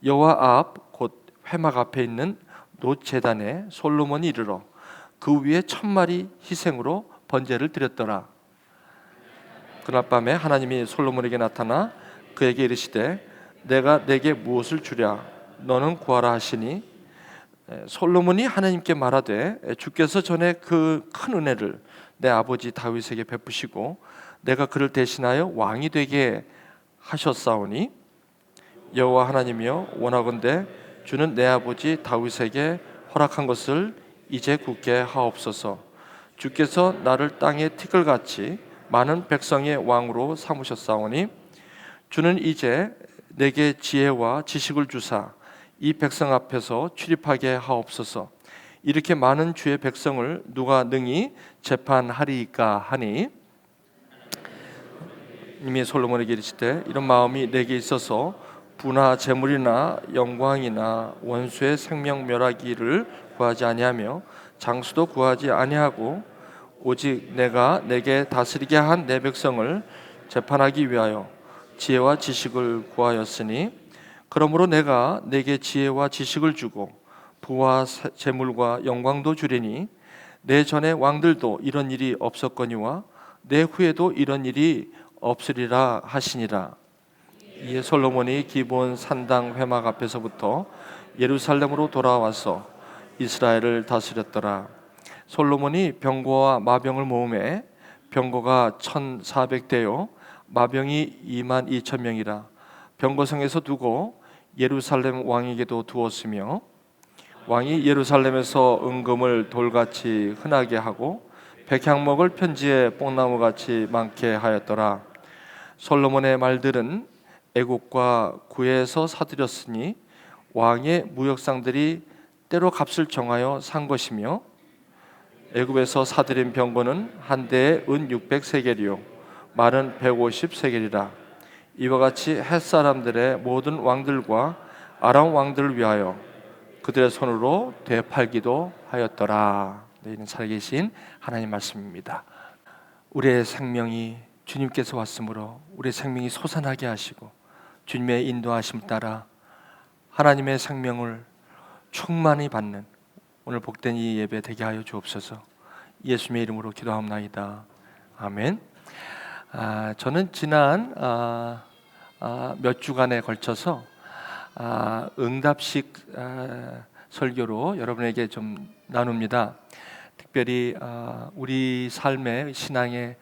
여호와 앞 곧 회막 앞에 있는 놋 제단에 솔로몬이 이르러 그 위에 1000마리 희생으로 번제를 드렸더라. 그날 밤에 하나님이 솔로몬에게 나타나 그에게 이르시되 내가 내게 무엇을 주랴 너는 구하라 하시니 솔로몬이 하나님께 말하되 주께서 전에 그 큰 은혜를 내 아버지 다윗에게 베푸시고 내가 그를 대신하여 왕이 되게 하셨사오니 여호와 하나님이여 원하건대 주는 내 아버지 다윗에게 허락한 것을 이제 굳게 하옵소서. 주께서 나를 땅의 티끌같이 많은 백성의 왕으로 삼으셨사오니 주는 이제 내게 지혜와 지식을 주사 이 백성 앞에서 출입하게 하옵소서. 이렇게 많은 주의 백성을 누가 능히 재판하리이까 하니 이미 솔로몬에게 이르시되 이런 마음이 내게 있어서 부나 재물이나 영광이나 원수의 생명 멸하기를 구하지 아니하며 장수도 구하지 아니하고 오직 내가 내게 다스리게 한 내 백성을 재판하기 위하여 지혜와 지식을 구하였으니 그러므로 내가 내게 지혜와 지식을 주고 부와 재물과 영광도 주리니 내 전에 왕들도 이런 일이 없었거니와 내 후에도 이런 일이 없으리라 하시니라. 이에 솔로몬이 기브온 산당 회막 앞에서부터 예루살렘으로 돌아와서 이스라엘을 다스렸더라. 솔로몬이 병거와 마병을 모으매 병거가 1400대요 마병이 22,000명이라. 병거성에서 두고 예루살렘 왕에게도 두었으며 왕이 예루살렘에서 은금을 돌같이 흔하게 하고 백향목을 편지에 뽕나무같이 많게 하였더라. 솔로몬의 말들은 애국과 구에서 사들였으니 왕의 무역상들이 때로 값을 정하여 산 것이며 애굽에서 사들인 병거는 한 대에 은 600세겔이요 말은 150세겔이라. 이와 같이 헷 사람들의 모든 왕들과 아람 왕들을 위하여 그들의 손으로 되팔기도 하였더라. 이는 살아계신 하나님 말씀입니다. 우리의 생명이 주님께서 왔으므로 우리의 생명이 솟아나게 하시고 주님의 인도하심 따라 하나님의 생명을 충만히 받는 오늘 복된 이 예배 되게 하여 주옵소서. 예수님의 이름으로 기도합나이다. 아멘. 저는 지난 몇 주간에 걸쳐서 응답식 설교로 여러분에게 좀 나눕니다. 특별히 우리 삶의 신앙에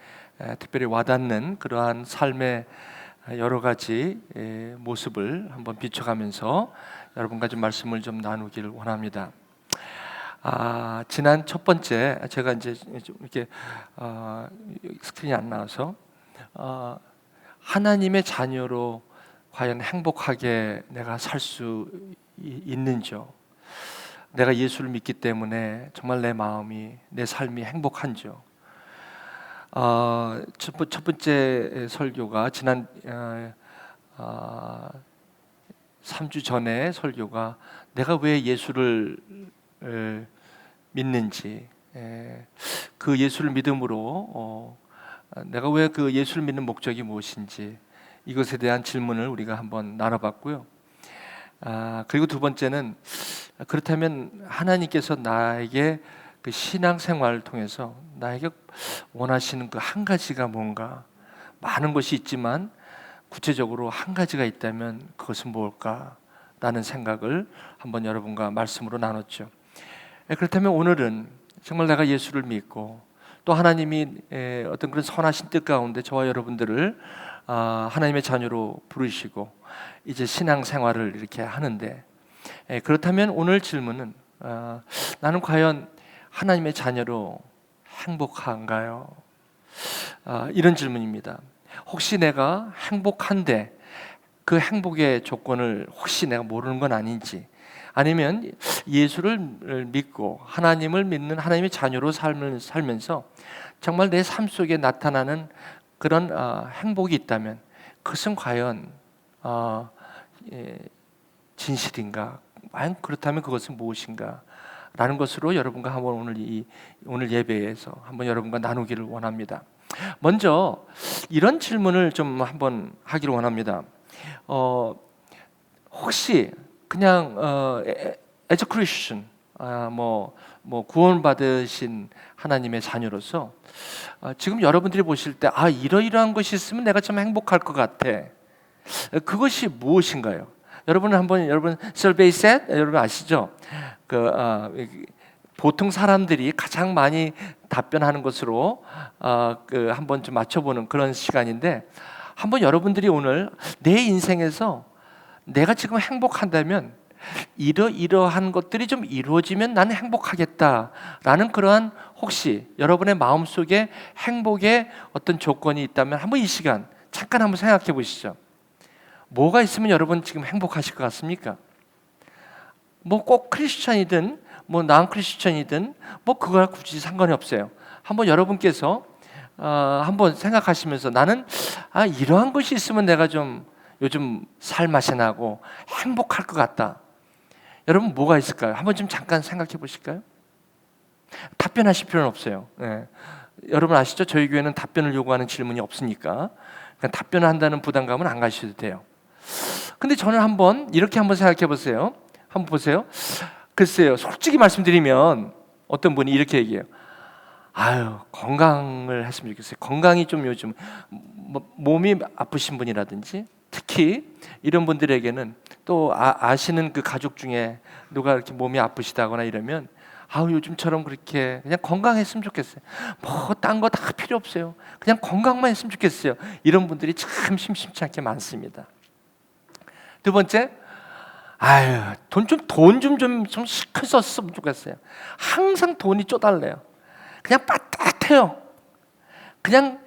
특별히 와닿는 그러한 삶의 여러 가지 모습을 한번 비춰가면서 여러분과 좀 말씀을 좀 나누기를 원합니다. 지난 첫 번째 제가 이제 좀 이렇게 스크린이 안 나와서 하나님의 자녀로 과연 행복하게 내가 살 수 있는지요? 내가 예수를 믿기 때문에 정말 내 마음이 내 삶이 행복한지요? 첫 번째 설교가 지난 3주 전에 설교가 내가 왜 예수를 믿는지, 그 예수를 믿음으로 내가 왜 그 예수를 믿는 목적이 무엇인지 이것에 대한 질문을 우리가 한번 나눠봤고요. 그리고 두 번째는 그렇다면 하나님께서 나에게 그 신앙생활을 통해서 나에게 원하시는 그 한 가지가 뭔가, 많은 것이 있지만 구체적으로 한 가지가 있다면 그것은 무엇일까라는 생각을 한번 여러분과 말씀으로 나눴죠. 그렇다면 오늘은 정말 내가 예수를 믿고 또 하나님이 어떤 그런 선하신 뜻 가운데 저와 여러분들을 하나님의 자녀로 부르시고 이제 신앙생활을 이렇게 하는데, 그렇다면 오늘 질문은 나는 과연 하나님의 자녀로 행복한가요? 이런 질문입니다. 혹시 내가 행복한데 그 행복의 조건을 혹시 내가 모르는 건 아닌지, 아니면 예수를 믿고 하나님을 믿는 하나님의 자녀로 살면서 정말 내 삶 속에 나타나는 그런 행복이 있다면 그것은 과연 진실인가? 과연 그렇다면 그것은 무엇인가? 라는 것으로 여러분과 한번 오늘 예배에서 한번 여러분과 나누기를 원합니다. 먼저 이런 질문을 좀 한번 하기를 원합니다. 혹시 그냥 as a Christian, 구원 받으신 하나님의 자녀로서 지금 여러분들이 보실 때 이러이러한 것이 있으면 내가 참 행복할 것 같아. 그것이 무엇인가요? 여러분 survey set 여러분 아시죠? 보통 사람들이 가장 많이 답변하는 것으로 한번 좀 맞춰보는 그런 시간인데, 한번 여러분들이 오늘 내 인생에서 내가 지금 행복한다면 이러이러한 것들이 좀 이루어지면 나는 행복하겠다라는 그러한 혹시 여러분의 마음속에 행복의 어떤 조건이 있다면 한번 이 시간 잠깐 한번 생각해 보시죠. 뭐가 있으면 여러분 지금 행복하실 것 같습니까? 꼭 크리스천이든 난 크리스천이든 그거랑 굳이 상관이 없어요. 한번 여러분께서 한번 생각하시면서 나는 이러한 것이 있으면 내가 좀 요즘 살맛이 나고 행복할 것 같다. 여러분 뭐가 있을까요? 한번 좀 잠깐 생각해 보실까요? 답변하실 필요는 없어요. 네. 여러분 아시죠? 저희 교회는 답변을 요구하는 질문이 없으니까 답변을 한다는 부담감은 안 가셔도 돼요. 근데 저는 한번 이렇게 한번 생각해 보세요. 한번 보세요. 글쎄요, 솔직히 말씀드리면 어떤 분이 이렇게 얘기해요. 건강을 했으면 좋겠어요. 건강이 좀 요즘 몸이 아프신 분이라든지 특히 이런 분들에게는 또 아시는 그 가족 중에 누가 이렇게 몸이 아프시다거나 이러면 요즘처럼 그렇게 그냥 건강했으면 좋겠어요. 딴 거 다 필요 없어요. 그냥 건강만 했으면 좋겠어요. 이런 분들이 참 심심치 않게 많습니다. 두 번째, 돈 좀 실컷 썼으면 좋겠어요. 항상 돈이 쪼달래요. 그냥 빠듯해요. 그냥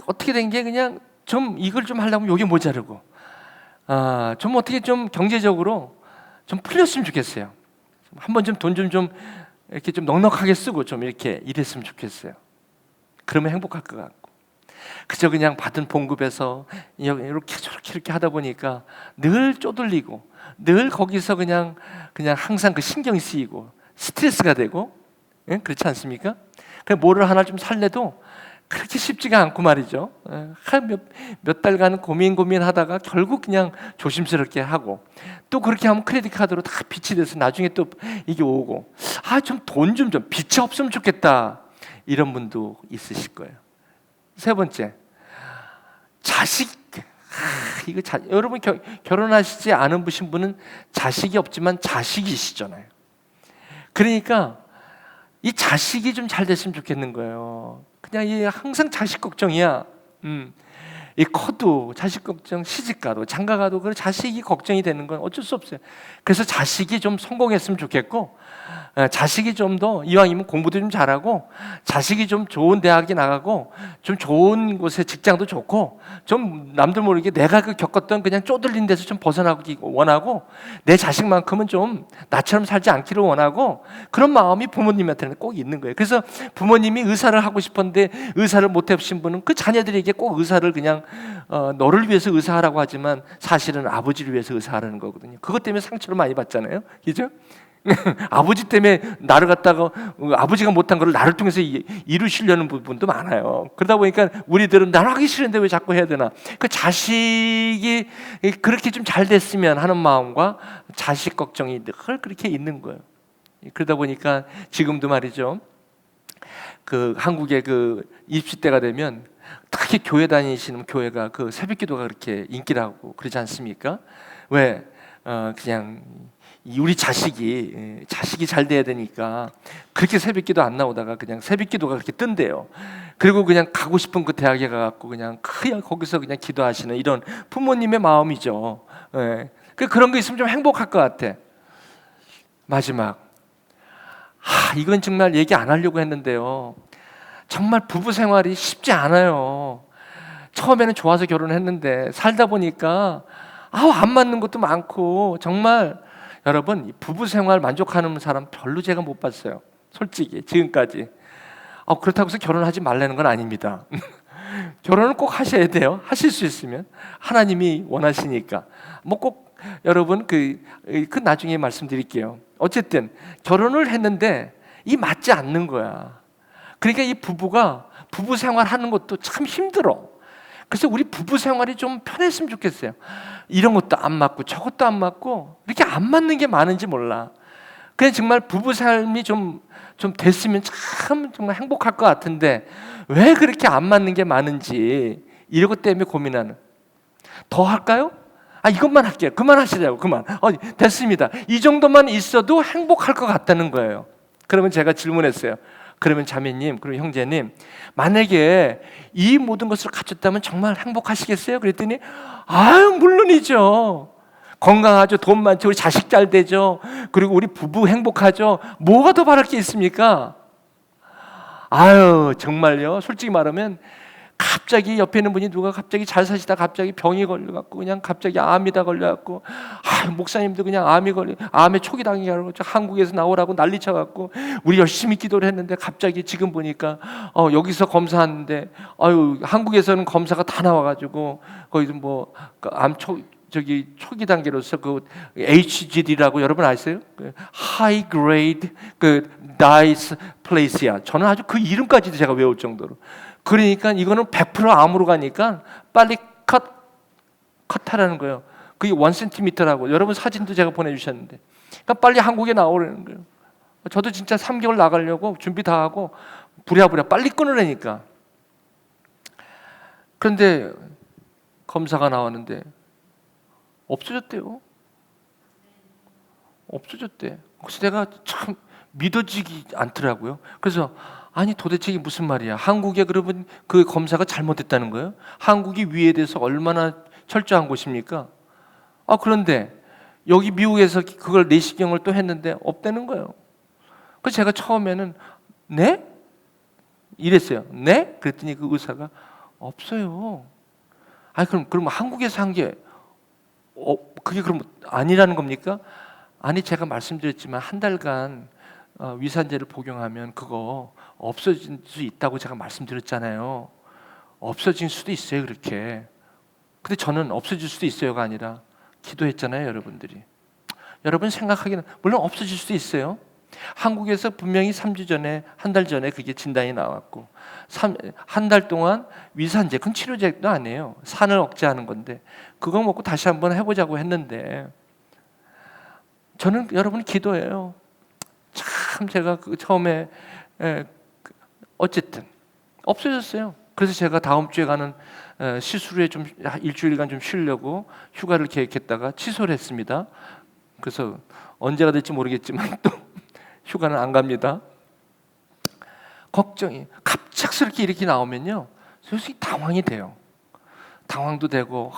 어떻게 된 게 그냥 좀 이걸 좀 하려면 여기 모자르고, 좀 어떻게 좀 경제적으로 좀 풀렸으면 좋겠어요. 한번 좀 돈 좀 이렇게 좀 넉넉하게 쓰고 좀 이렇게 이랬으면 좋겠어요. 그러면 행복할 것 같고, 그저 그냥 받은 봉급에서 이렇게 저렇게 이렇게 하다 보니까 늘 쪼들리고 늘 거기서 그냥 항상 그 신경이 쓰이고 스트레스가 되고, 그렇지 않습니까? 뭐를 하나 좀 살래도 그렇게 쉽지가 않고 말이죠. 몇 달간 고민하다가 결국 그냥 조심스럽게 하고, 또 그렇게 하면 크레딧 카드로 다 빚이 돼서 나중에 또 이게 오고, 좀 돈 좀 빚이 없으면 좋겠다, 이런 분도 있으실 거예요. 세 번째, 자식. 여러분 결혼하시지 않은 분은 자식이 없지만 자식이시잖아요. 그러니까 이 자식이 좀 잘 됐으면 좋겠는 거예요. 그냥 항상 자식 걱정이야. 이 커도 자식 걱정, 시집가도 장가가도 그 자식이 걱정이 되는 건 어쩔 수 없어요. 그래서 자식이 좀 성공했으면 좋겠고, 자식이 좀 더 이왕이면 공부도 좀 잘하고, 자식이 좀 좋은 대학에 나가고, 좀 좋은 곳에 직장도 좋고, 좀 남들 모르게 내가 겪었던 그냥 쪼들린 데서 좀 벗어나기 원하고, 내 자식만큼은 좀 나처럼 살지 않기를 원하고, 그런 마음이 부모님한테는 꼭 있는 거예요. 그래서 부모님이 의사를 하고 싶었는데 의사를 못 해보신 분은 그 자녀들에게 꼭 의사를 그냥 너를 위해서 의사하라고 하지만 사실은 아버지를 위해서 의사하라는 거거든요. 그것 때문에 상처를 많이 받잖아요. 그죠? 아버지 때문에 나를 갖다가 아버지가 못한 걸 나를 통해서 이루시려는 부분도 많아요. 그러다 보니까 우리들은 나는 하기 싫은데 왜 자꾸 해야 되나? 그 자식이 그렇게 좀 잘 됐으면 하는 마음과 자식 걱정이 늘 그렇게 있는 거예요. 그러다 보니까 지금도 말이죠. 한국의 입시 때가 되면 특히 교회 다니시는 교회가 새벽기도가 그렇게 인기라고 그러지 않습니까? 왜? 그냥 우리 자식이 잘 돼야 되니까 그렇게 새벽기도 안 나오다가 그냥 새벽기도가 그렇게 뜬대요. 그리고 그냥 가고 싶은 그 대학에 가갖고 그냥 거기서 그냥 기도하시는 이런 부모님의 마음이죠. 그런 거 있으면 좀 행복할 것 같아. 마지막, 이건 정말 얘기 안 하려고 했는데요. 정말 부부 생활이 쉽지 않아요. 처음에는 좋아서 결혼했는데 살다 보니까 안 맞는 것도 많고, 정말 여러분 부부 생활 만족하는 사람 별로 제가 못 봤어요. 솔직히 지금까지. 그렇다고 해서 결혼하지 말라는 건 아닙니다. 결혼은 꼭 하셔야 돼요. 하실 수 있으면 하나님이 원하시니까. 꼭 여러분 나중에 말씀드릴게요. 어쨌든 결혼을 했는데 맞지 않는 거야. 그러니까 이 부부 생활하는 것도 참 힘들어. 그래서 우리 부부 생활이 좀 편했으면 좋겠어요. 이런 것도 안 맞고 저것도 안 맞고 이렇게 안 맞는 게 많은지 몰라. 그냥 정말 부부 삶이 좀 됐으면 참 정말 행복할 것 같은데 왜 그렇게 안 맞는 게 많은지 이것 때문에 고민하는. 더 할까요? 이것만 할게요. 그만하시라고. 그만. 됐습니다. 이 정도만 있어도 행복할 것 같다는 거예요. 그러면 제가 질문했어요. 그러면 자매님, 그럼 형제님, 만약에 이 모든 것을 갖췄다면 정말 행복하시겠어요? 그랬더니 물론이죠. 건강하죠. 돈 많죠. 우리 자식 잘 되죠. 그리고 우리 부부 행복하죠. 뭐가 더 바랄 게 있습니까? 정말요. 솔직히 말하면 갑자기 옆에 있는 분이 누가 갑자기 잘 사시다 갑자기 병이 걸려갖고 그냥 갑자기 암이다 걸려갖고 목사님도 그냥 암에 초기 당해가지고 한국에서 나오라고 난리쳐갖고 우리 열심히 기도를 했는데 갑자기 지금 보니까 여기서 검사하는데 한국에서는 검사가 다 나와가지고 거기서 초기 단계로서 그 HGD라고 여러분 아세요? High Grade Dysplasia. 저는 아주 그 이름까지도 제가 외울 정도로. 그러니까 이거는 100% 암으로 가니까 빨리 컷하라는 거예요. 그게 1cm라고. 여러분 사진도 제가 보내주셨는데. 그러니까 빨리 한국에 나오라는 거예요. 저도 진짜 3개월 나가려고 준비 다 하고 부랴부랴 빨리 끊으라니까. 그런데 검사가 나왔는데 없어졌대요. 없어졌대. 그래서 내가 참 믿어지기 않더라고요. 그래서 도대체 이게 무슨 말이야? 한국에 그러면 그 검사가 잘못됐다는 거예요? 한국이 위에 대해서 얼마나 철저한 곳입니까? 그런데 여기 미국에서 그걸 내시경을 또 했는데 없다는 거예요. 그래서 제가 처음에는 네? 이랬어요. 네? 그랬더니 그 의사가 없어요. 그럼 한국에서 한 게 그게 그럼 아니라는 겁니까? 제가 말씀드렸지만 한 달간 위산제를 복용하면 그거 없어질 수 있다고 제가 말씀드렸잖아요. 없어질 수도 있어요, 그렇게. 근데 저는 없어질 수도 있어요가 아니라 기도했잖아요, 여러분들이. 여러분 생각하기는 물론 없어질 수도 있어요. 한국에서 분명히 3주 전에, 한 달 전에 그게 진단이 나왔고 한 달 동안 위산제, 그건 치료제도 아니에요. 산을 억제하는 건데 그거 먹고 다시 한번 해보자고 했는데 저는 여러분 기도해요. 참 제가 처음에 어쨌든 없어졌어요. 그래서 제가 다음 주에 가는 시술에 좀 일주일간 좀 쉬려고 휴가를 계획했다가 취소를 했습니다. 그래서 언제가 될지 모르겠지만 또 휴가는 안 갑니다. 걱정이 갑작스럽게 이렇게 나오면요, 솔직히 당황이 돼요. 당황도 되고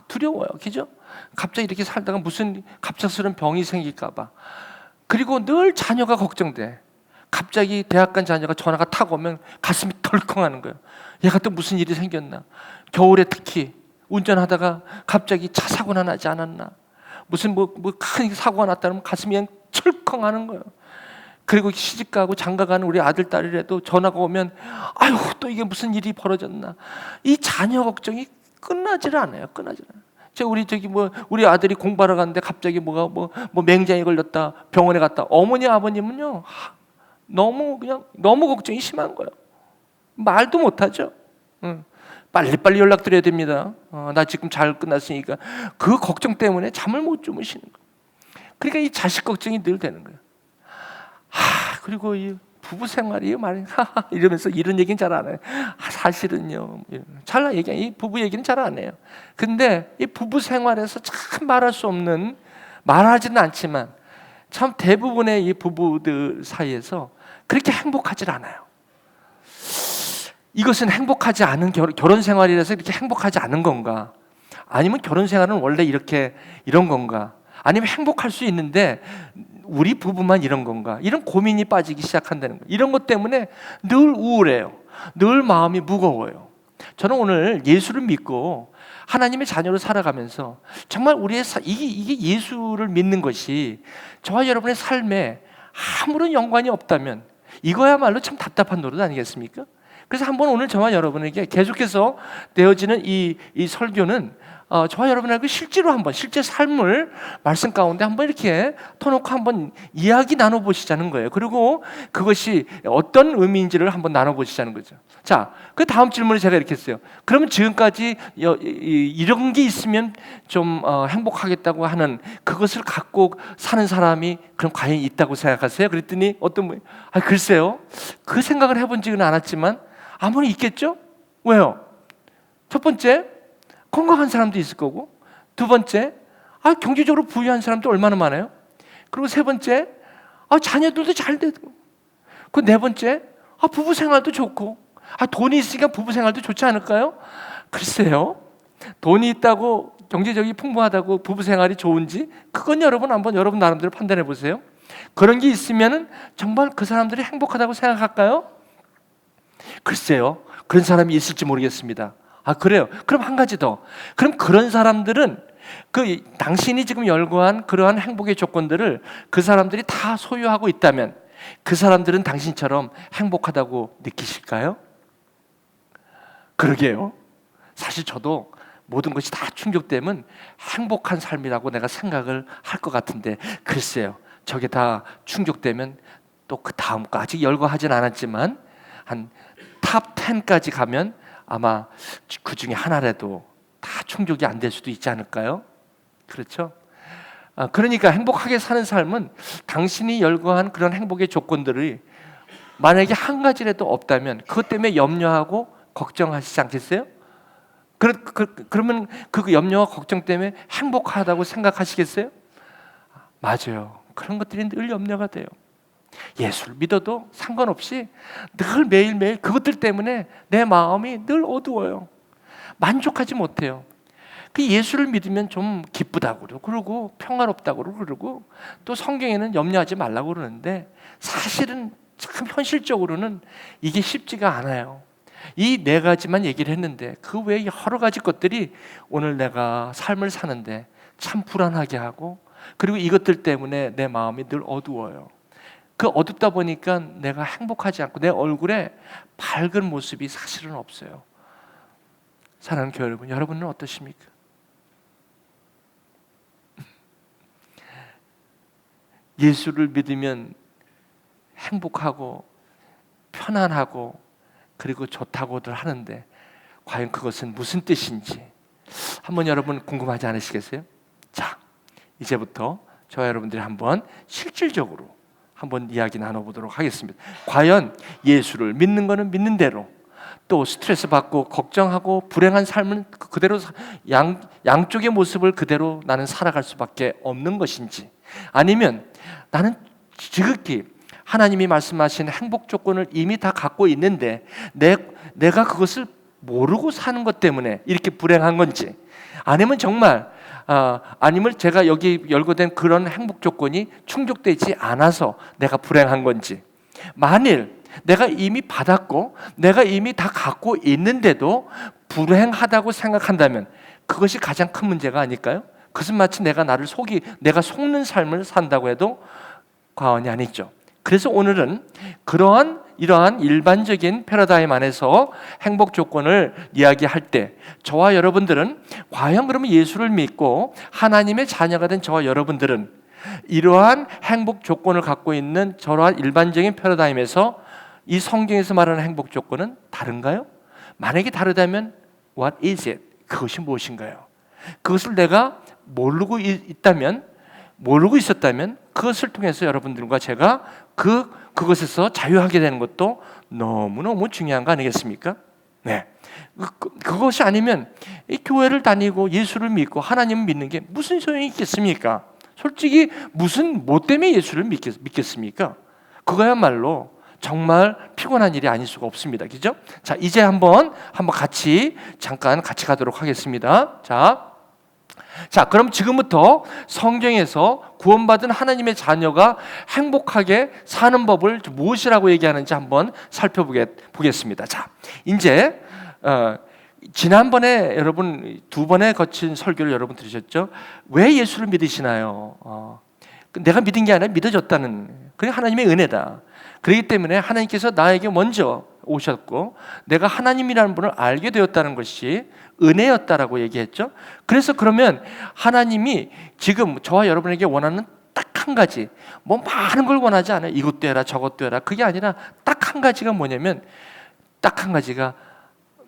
두려워요, 그죠? 갑자기 이렇게 살다가 무슨 갑작스러운 병이 생길까봐. 그리고 늘 자녀가 걱정돼. 갑자기 대학 간 자녀가 전화가 탁 오면 가슴이 덜컹하는 거예요. 얘가 또 무슨 일이 생겼나? 겨울에 특히 운전하다가 갑자기 차 사고나 나지 않았나? 무슨 큰 사고가 났다면 가슴이 그냥 철컹하는 거예요. 그리고 시집가고 장가가는 우리 아들 딸이라도 전화가 오면 또 이게 무슨 일이 벌어졌나? 이 자녀 걱정이 끝나질 않아요. 우리 아들이 공부하러 갔는데 갑자기 맹장이 걸렸다 병원에 갔다. 어머니 아버님은요 너무 걱정이 심한 거예요. 말도 못하죠. 빨리빨리 연락드려야 됩니다. 나 지금 잘 끝났으니까. 그 걱정 때문에 잠을 못 주무시는 거예요. 그러니까 이 자식 걱정이 늘 되는 거예요. 그리고 이 부부 생활이 이러면서 이런 얘기는 잘 안 해요. 사실은요, 잘 얘기해. 이 부부 얘기는 잘 안 해요. 근데 이 부부 생활에서 참 말하지는 않지만 참 대부분의 이 부부들 사이에서 그렇게 행복하지 않아요. 이것은 행복하지 않은 결혼 생활이라서 이렇게 행복하지 않은 건가? 아니면 결혼 생활은 원래 이런 건가? 아니면 행복할 수 있는데 우리 부부만 이런 건가? 이런 고민이 빠지기 시작한다는 거예요. 이런 것 때문에 늘 우울해요. 늘 마음이 무거워요. 저는 오늘 예수를 믿고 하나님의 자녀로 살아가면서 정말 우리의 이게 예수를 믿는 것이 저와 여러분의 삶에 아무런 연관이 없다면 이거야말로 참 답답한 노릇 아니겠습니까? 그래서 한번 오늘 저와 여러분에게 계속해서 되어지는 이 설교는 저와 여러분에게 실제로 한번 실제 삶을 말씀 가운데 한번 이렇게 터놓고 한번 이야기 나눠보시자는 거예요. 그리고 그것이 어떤 의미인지를 한번 나눠보시자는 거죠. 자, 그 다음 질문을 제가 이렇게 했어요. 그러면 지금까지 이런 게 있으면 좀 행복하겠다고 하는 그것을 갖고 사는 사람이 그럼 과연 있다고 생각하세요? 그랬더니 어떤 분이 글쎄요, 그 생각을 해본 적은 않았지만 아무리 있겠죠? 왜요? 첫 번째, 건강한 사람도 있을 거고, 두 번째, 경제적으로 부유한 사람도 얼마나 많아요? 그리고 세 번째, 자녀들도 잘 되고, 그 네 번째, 부부 생활도 좋고, 돈이 있으니까 부부 생활도 좋지 않을까요? 글쎄요, 돈이 있다고 경제적이 풍부하다고 부부 생활이 좋은지 그건 여러분 한번 여러분 나름대로 판단해 보세요. 그런 게 있으면은 정말 그 사람들이 행복하다고 생각할까요? 글쎄요, 그런 사람이 있을지 모르겠습니다. 그래요? 그럼 한 가지 더. 그럼 그런 사람들은 당신이 지금 열거한 그러한 행복의 조건들을 그 사람들이 다 소유하고 있다면 그 사람들은 당신처럼 행복하다고 느끼실까요? 그러게요. 사실 저도 모든 것이 다 충족되면 행복한 삶이라고 내가 생각을 할 것 같은데 글쎄요, 저게 다 충족되면 또 그 다음 거 아직 열거하진 않았지만 한 탑 10까지 가면 아마 그 중에 하나라도 다 충족이 안 될 수도 있지 않을까요? 그렇죠? 그러니까 행복하게 사는 삶은 당신이 열거한 그런 행복의 조건들이 만약에 한 가지라도 없다면 그것 때문에 염려하고 걱정하시지 않겠어요? 그러면 그 염려와 걱정 때문에 행복하다고 생각하시겠어요? 맞아요. 그런 것들이 늘 염려가 돼요. 예수를 믿어도 상관없이 늘 매일매일 그것들 때문에 내 마음이 늘 어두워요. 만족하지 못해요. 그 예수를 믿으면 좀 기쁘다고 그러고 평화롭다고 그러고 또 성경에는 염려하지 말라고 그러는데 사실은 참 현실적으로는 이게 쉽지가 않아요. 이 네 가지만 얘기를 했는데 그 외에 여러 가지 것들이 오늘 내가 삶을 사는데 참 불안하게 하고 그리고 이것들 때문에 내 마음이 늘 어두워요. 그 어둡다 보니까 내가 행복하지 않고 내 얼굴에 밝은 모습이 사실은 없어요. 사랑하는 교회 여러분, 여러분은 어떠십니까? 예수를 믿으면 행복하고 편안하고 그리고 좋다고들 하는데 과연 그것은 무슨 뜻인지 한번 여러분 궁금하지 않으시겠어요? 자, 이제부터 저와 여러분들이 한번 실질적으로 한번 이야기 나눠보도록 하겠습니다. 과연 예수를 믿는 것은 믿는 대로 또 스트레스 받고 걱정하고 불행한 삶은 그대로 양쪽의 모습을 그대로 나는 살아갈 수밖에 없는 것인지 아니면 나는 지극히 하나님이 말씀하신 행복 조건을 이미 다 갖고 있는데 내가 그것을 모르고 사는 것 때문에 이렇게 불행한 건지 아니면 정말 아니면 제가 여기 열거된 그런 행복 조건이 충족되지 않아서 내가 불행한 건지 만일 내가 이미 받았고 내가 이미 다 갖고 있는데도 불행하다고 생각한다면 그것이 가장 큰 문제가 아닐까요? 그것은 마치 내가 속는 삶을 산다고 해도 과언이 아니죠. 그래서 오늘은 이러한 일반적인 패러다임 안에서 행복 조건을 이야기할 때 저와 여러분들은 과연 그러면 예수를 믿고 하나님의 자녀가 된 저와 여러분들은 이러한 행복 조건을 갖고 있는 저러한 일반적인 패러다임에서 이 성경에서 말하는 행복 조건은 다른가요? 만약에 다르다면 what is it? 그것이 무엇인가요? 그것을 내가 모르고 있었다면 그것을 통해서 여러분들과 제가 그것에서 자유하게 되는 것도 너무너무 중요한 거 아니겠습니까? 네. 그것이 아니면 이 교회를 다니고 예수를 믿고 하나님을 믿는 게 무슨 소용이 있겠습니까? 솔직히 뭐 때문에 예수를 믿겠습니까? 그거야말로 정말 피곤한 일이 아닐 수가 없습니다. 그죠? 자, 이제 한번 잠깐 같이 가도록 하겠습니다. 자, 그럼 지금부터 성경에서 구원받은 하나님의 자녀가 행복하게 사는 법을 무엇이라고 얘기하는지 한번 살펴보겠습니다. 자, 이제 지난번에 여러분 2번에 거친 설교를 여러분 들으셨죠? 왜 예수를 믿으시나요? 내가 믿은 게 아니라 믿어졌다는 그게 하나님의 은혜다. 그렇기 때문에 하나님께서 나에게 먼저 오셨고 내가 하나님이라는 분을 알게 되었다는 것이 은혜였다라고 얘기했죠. 그래서 그러면 하나님이 지금 저와 여러분에게 원하는 딱 한 가지, 뭐 많은 걸 원하지 않아요. 이것도 해라 저것도 해라. 그게 아니라 딱 한 가지가 뭐냐면, 딱 한 가지가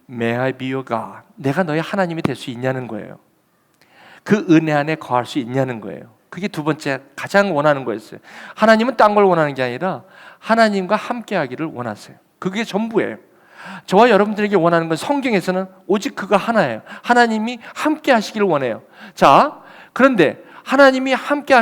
May I be your God, 내가 너의 하나님이 될 수 있냐는 거예요. 그 은혜 안에 거할 수 있냐는 거예요. 그게 두 번째 가장 원하는 거였어요. 하나님은 딴 걸 원하는 게 아니라 하나님과 함께 하기를 원하세요. 그게 전부예요. 저와 여러분들에게 원하는 건 성경에서는 오직 그거 하나예요. 하나님이 함께 하시기를 원해요. 자, 그런데 하나님이 함께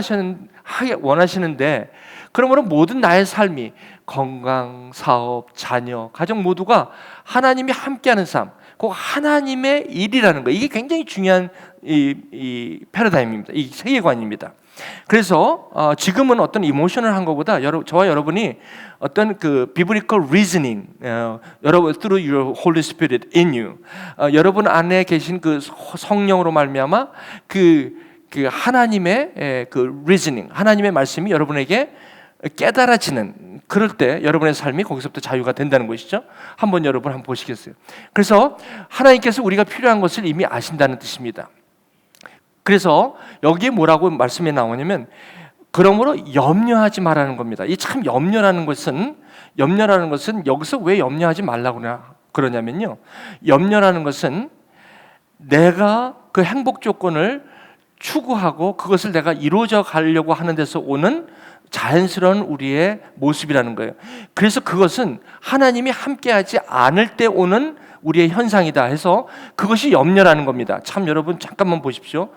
원하시는데, 그러므로 모든 나의 삶이 건강, 사업, 자녀, 가정 모두가 하나님이 함께하는 삶, 그 하나님의 일이라는 거예요. 이게 굉장히 중요한 이 패러다임입니다. 이 세계관입니다. 그래서 지금은 어떤 이모셔널한 것보다 저와 여러분이 어떤 그 biblical reasoning, 여러분 through your Holy Spirit in you, 여러분 안에 계신 그 성령으로 말미암아 그 하나님의 그 reasoning, 하나님의 말씀이 여러분에게 깨달아지는, 그럴 때 여러분의 삶이 거기서부터 자유가 된다는 것이죠. 한번 여러분 한번 보시겠어요? 그래서 하나님께서 우리가 필요한 것을 이미 아신다는 뜻입니다. 그래서 여기에 뭐라고 말씀이 나오냐면, 그러므로 염려하지 말라는 겁니다. 이 참 염려라는 것은 여기서 왜 염려하지 말라고 그러냐면요, 염려라는 것은 내가 그 행복 조건을 추구하고 그것을 내가 이루어져 가려고 하는 데서 오는 자연스러운 우리의 모습이라는 거예요. 그래서 그것은 하나님이 함께하지 않을 때 오는 우리의 현상이다 해서 그것이 염려라는 겁니다. 참 여러분 잠깐만 보십시오.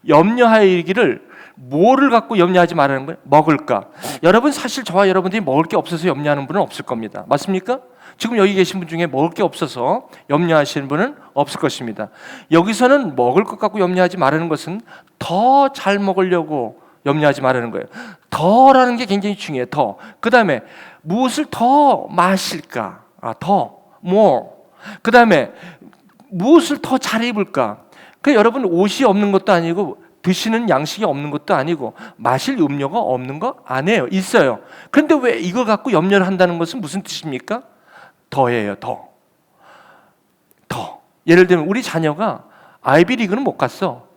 염려하기를 뭐를 갖고 염려하지 말라는 거예요? 먹을까? 여러분 사실 저와 여러분들이 먹을 게 없어서 염려하는 분은 없을 겁니다. 맞습니까? 지금 여기 계신 분 중에 먹을 게 없어서 염려하시는 분은 없을 것입니다. 여기서는 먹을 것 갖고 염려하지 말라는 것은 더 잘 먹으려고 염려하지 말라는 거예요. 더라는 게 굉장히 중요해요. 더. 그 다음에 무엇을 더 마실까? 더, more. 그 다음에 무엇을 더 잘 입을까? 여러분 옷이 없는 것도 아니고 드시는 양식이 없는 것도 아니고 마실 음료가 없는 거 아니에요. 있어요. 그런데 왜 이걸 갖고 염려를 한다는 것은 무슨 뜻입니까? 더예요. 더. 예를 들면 우리 자녀가 아이비리그는 못 갔어.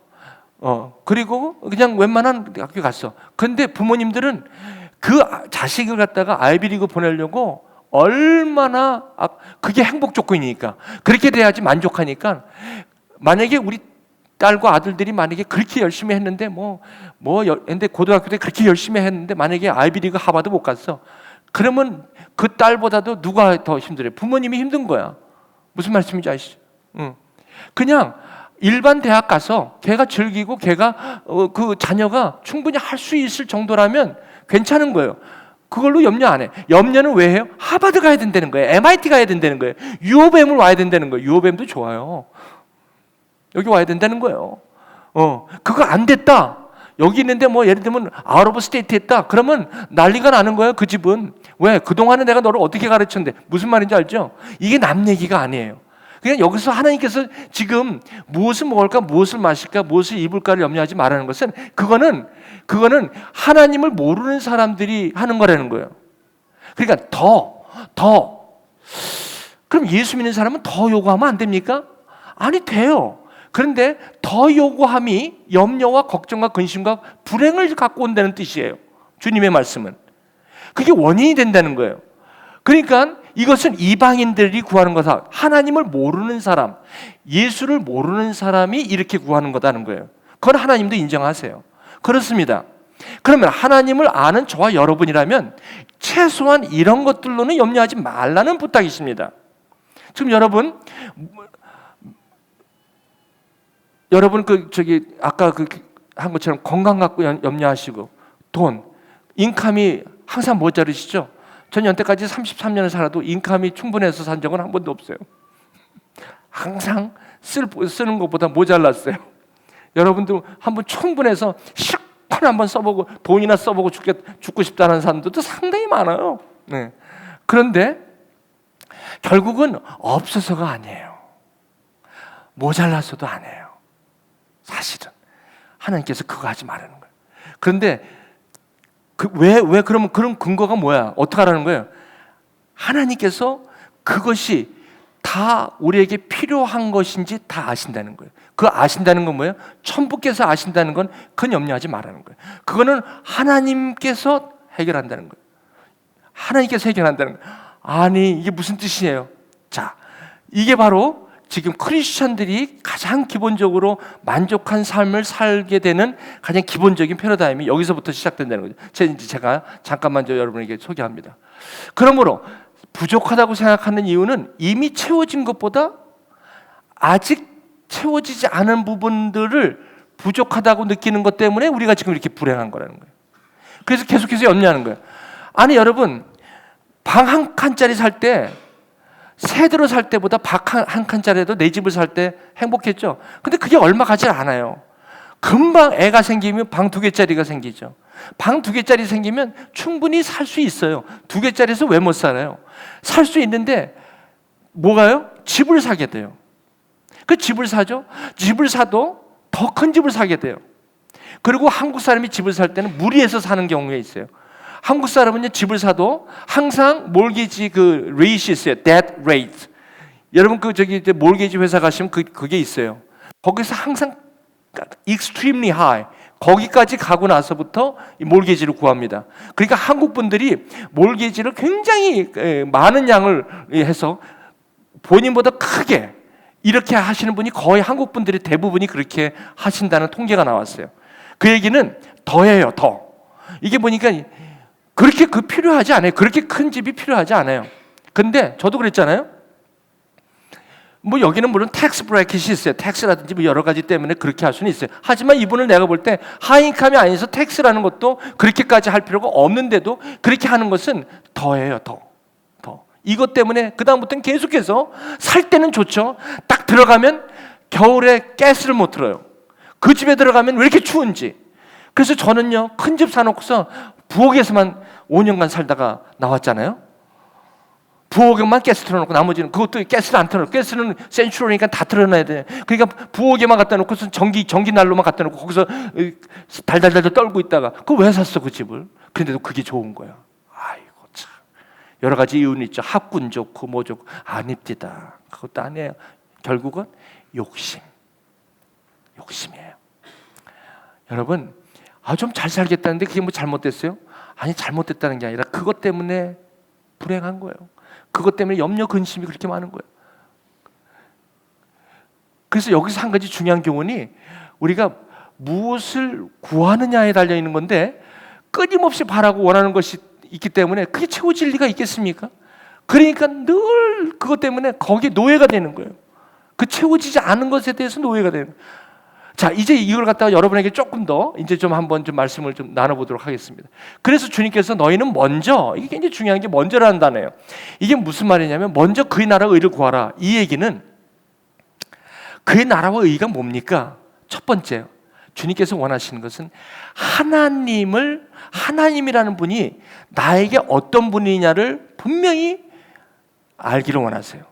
그리고 그냥 웬만한 학교 갔어. 그런데 부모님들은 그 자식을 갖다가 아이비리그 보내려고 얼마나 그게 행복 조건이니까 그렇게 돼야지 만족하니까, 만약에 우리 딸과 아들들이 만약에 그렇게 열심히 했는데 근데 고등학교 때 그렇게 열심히 했는데 만약에 아이비리그 하버드 못 갔어. 그러면 그 딸보다도 누가 더 힘들어요? 부모님이 힘든 거야. 무슨 말씀인지 아시죠? 그냥 일반 대학 가서 걔가 즐기고 걔가 그 자녀가 충분히 할 수 있을 정도라면 괜찮은 거예요. 그걸로 염려 안 해. 염려는 왜 해요? 하버드 가야 된다는 거예요. MIT 가야 된다는 거예요. UofM을 와야 된다는 거예요. UofM도 좋아요. 여기 와야 된다는 거예요. 그거 안 됐다. 여기 있는데 예를 들면 아웃 오브 스테이트 했다. 그러면 난리가 나는 거예요. 그 집은. 왜? 그동안에 내가 너를 어떻게 가르쳤는데. 무슨 말인지 알죠? 이게 남 얘기가 아니에요. 그냥 여기서 하나님께서 지금 무엇을 먹을까, 무엇을 마실까, 무엇을 입을까를 염려하지 말라는 것은 그거는 하나님을 모르는 사람들이 하는 거라는 거예요. 그러니까 더. 그럼 예수 믿는 사람은 더 요구하면 안 됩니까? 아니, 돼요. 그런데 더 요구함이 염려와 걱정과 근심과 불행을 갖고 온다는 뜻이에요. 주님의 말씀은. 그게 원인이 된다는 거예요. 그러니까 이것은 이방인들이 구하는 거다. 하나님을 모르는 사람, 예수를 모르는 사람이 이렇게 구하는 거다는 거예요. 그건 하나님도 인정하세요. 그렇습니다. 그러면 하나님을 아는 저와 여러분이라면 최소한 이런 것들로는 염려하지 말라는 부탁이십니다. 지금 여러분 아까 한 것처럼 건강 갖고 염려하시고 돈, 인컴이 항상 모자르시죠? 전 연태까지 33년을 살아도 인컴이 충분해서 산 적은 한 번도 없어요. 항상 쓰는 것보다 모자랐어요. 여러분도 한번 충분해서 시원히 한번 써보고 돈이나 써보고 죽고 싶다는 사람들도 상당히 많아요. 네. 그런데 결국은 없어서가 아니에요. 모자라서도 아니에요. 사실은 하나님께서 그거 하지 말라는 거예요. 그런데 왜 그러면 그런 근거가 뭐야? 어떻게 하라는 거예요? 하나님께서 그것이 다 우리에게 필요한 것인지 다 아신다는 거예요. 그 아신다는 건 뭐예요? 천부께서 아신다는 건 그건 염려하지 말라는 거예요. 그거는 하나님께서 해결한다는 거예요. 하나님께서 해결한다는 거예요. 아니, 이게 무슨 뜻이에요? 자, 이게 바로 지금 크리스천들이 가장 기본적으로 만족한 삶을 살게 되는 가장 기본적인 패러다임이 여기서부터 시작된다는 거죠. 제가 잠깐만 여러분에게 소개합니다. 그러므로 부족하다고 생각하는 이유는 이미 채워진 것보다 아직 채워지지 않은 부분들을 부족하다고 느끼는 것 때문에 우리가 지금 이렇게 불행한 거라는 거예요. 그래서 계속해서 염려하는 거예요. 아니, 여러분, 방 한 칸짜리 살 때, 세대로 살 때보다 방 한 칸짜리도 내 집을 살 때 행복했죠. 근데 그게 얼마 가지 않아요. 금방 애가 생기면 방 2개짜리가 생기죠. 방 2개짜리 생기면 충분히 살 수 있어요. 2개짜리에서 왜 못 살아요? 살 수 있는데 뭐가요? 집을 사게 돼요. 그 집을 사죠. 집을 사도 더 큰 집을 사게 돼요. 그리고 한국 사람이 집을 살 때는 무리해서 사는 경우가 있어요. 한국 사람은요, 집을 사도 항상 몰게지 그 레이시 있어요. debt rate. 여러분 그 저기 몰게지 회사 가시면 그게 있어요. 거기서 항상 extremely high. 거기까지 가고 나서부터 이 몰게지를 구합니다. 그러니까 한국 분들이 몰게지를 굉장히 많은 양을 해서 본인보다 크게 이렇게 하시는 분이 거의 한국 분들이 대부분이 그렇게 하신다는 통계가 나왔어요. 그 얘기는 더해요, 더. 이게 보니까 그렇게 필요하지 않아요. 그렇게 큰 집이 필요하지 않아요. 근데 저도 그랬잖아요. 뭐 여기는 물론 텍스 브래킷이 있어요. 텍스라든지 뭐 여러 가지 때문에 그렇게 할 수는 있어요. 하지만 이분을 내가 볼 때 하이인컴이 아니어서 텍스라는 것도 그렇게까지 할 필요가 없는데도 그렇게 하는 것은 더해요, 더. 이것 때문에 그 다음부터는 계속해서 살 때는 좋죠. 딱 들어가면 겨울에 가스를 못 틀어요. 그 집에 들어가면 왜 이렇게 추운지. 그래서 저는요, 큰 집 사놓고서 부엌에서만 5년간 살다가 나왔잖아요. 부엌에만 가스 틀어놓고 나머지는 그것도 가스를 안 틀어놓고, 가스는 센츄럴이니까 다 틀어놔야 돼. 그러니까 부엌에만 갖다 놓고서 전기 난로만 갖다 놓고 거기서 달달달 떨고 있다가 그거 왜 샀어 그 집을? 그런데도 그게 좋은 거야. 아이고 참, 여러 가지 이유는 있죠. 학군 좋고 뭐 좋고 아닙니다. 그것도 아니에요. 결국은 욕심이에요. 여러분, 좀 잘 살겠다는데 그게 뭐 잘못됐어요? 아니, 잘못됐다는 게 아니라 그것 때문에 불행한 거예요. 그것 때문에 염려 근심이 그렇게 많은 거예요. 그래서 여기서 한 가지 중요한 교훈이 우리가 무엇을 구하느냐에 달려 있는 건데 끊임없이 바라고 원하는 것이 있기 때문에 그게 채워질 리가 있겠습니까? 그러니까 늘 그것 때문에 거기에 노예가 되는 거예요. 그 채워지지 않은 것에 대해서 노예가 되는 거예요. 자, 이제 이걸 갖다가 여러분에게 조금 더 이제 좀 한번 좀 말씀을 좀 나눠보도록 하겠습니다. 그래서 주님께서 너희는 먼저, 이게 굉장히 중요한 게 먼저라는 단어예요. 이게 무슨 말이냐면 먼저 그의 나라와 의를 구하라. 이 얘기는 그의 나라와 의가 뭡니까? 첫 번째, 주님께서 원하시는 것은 하나님이라는 분이 나에게 어떤 분이냐를 분명히 알기를 원하세요.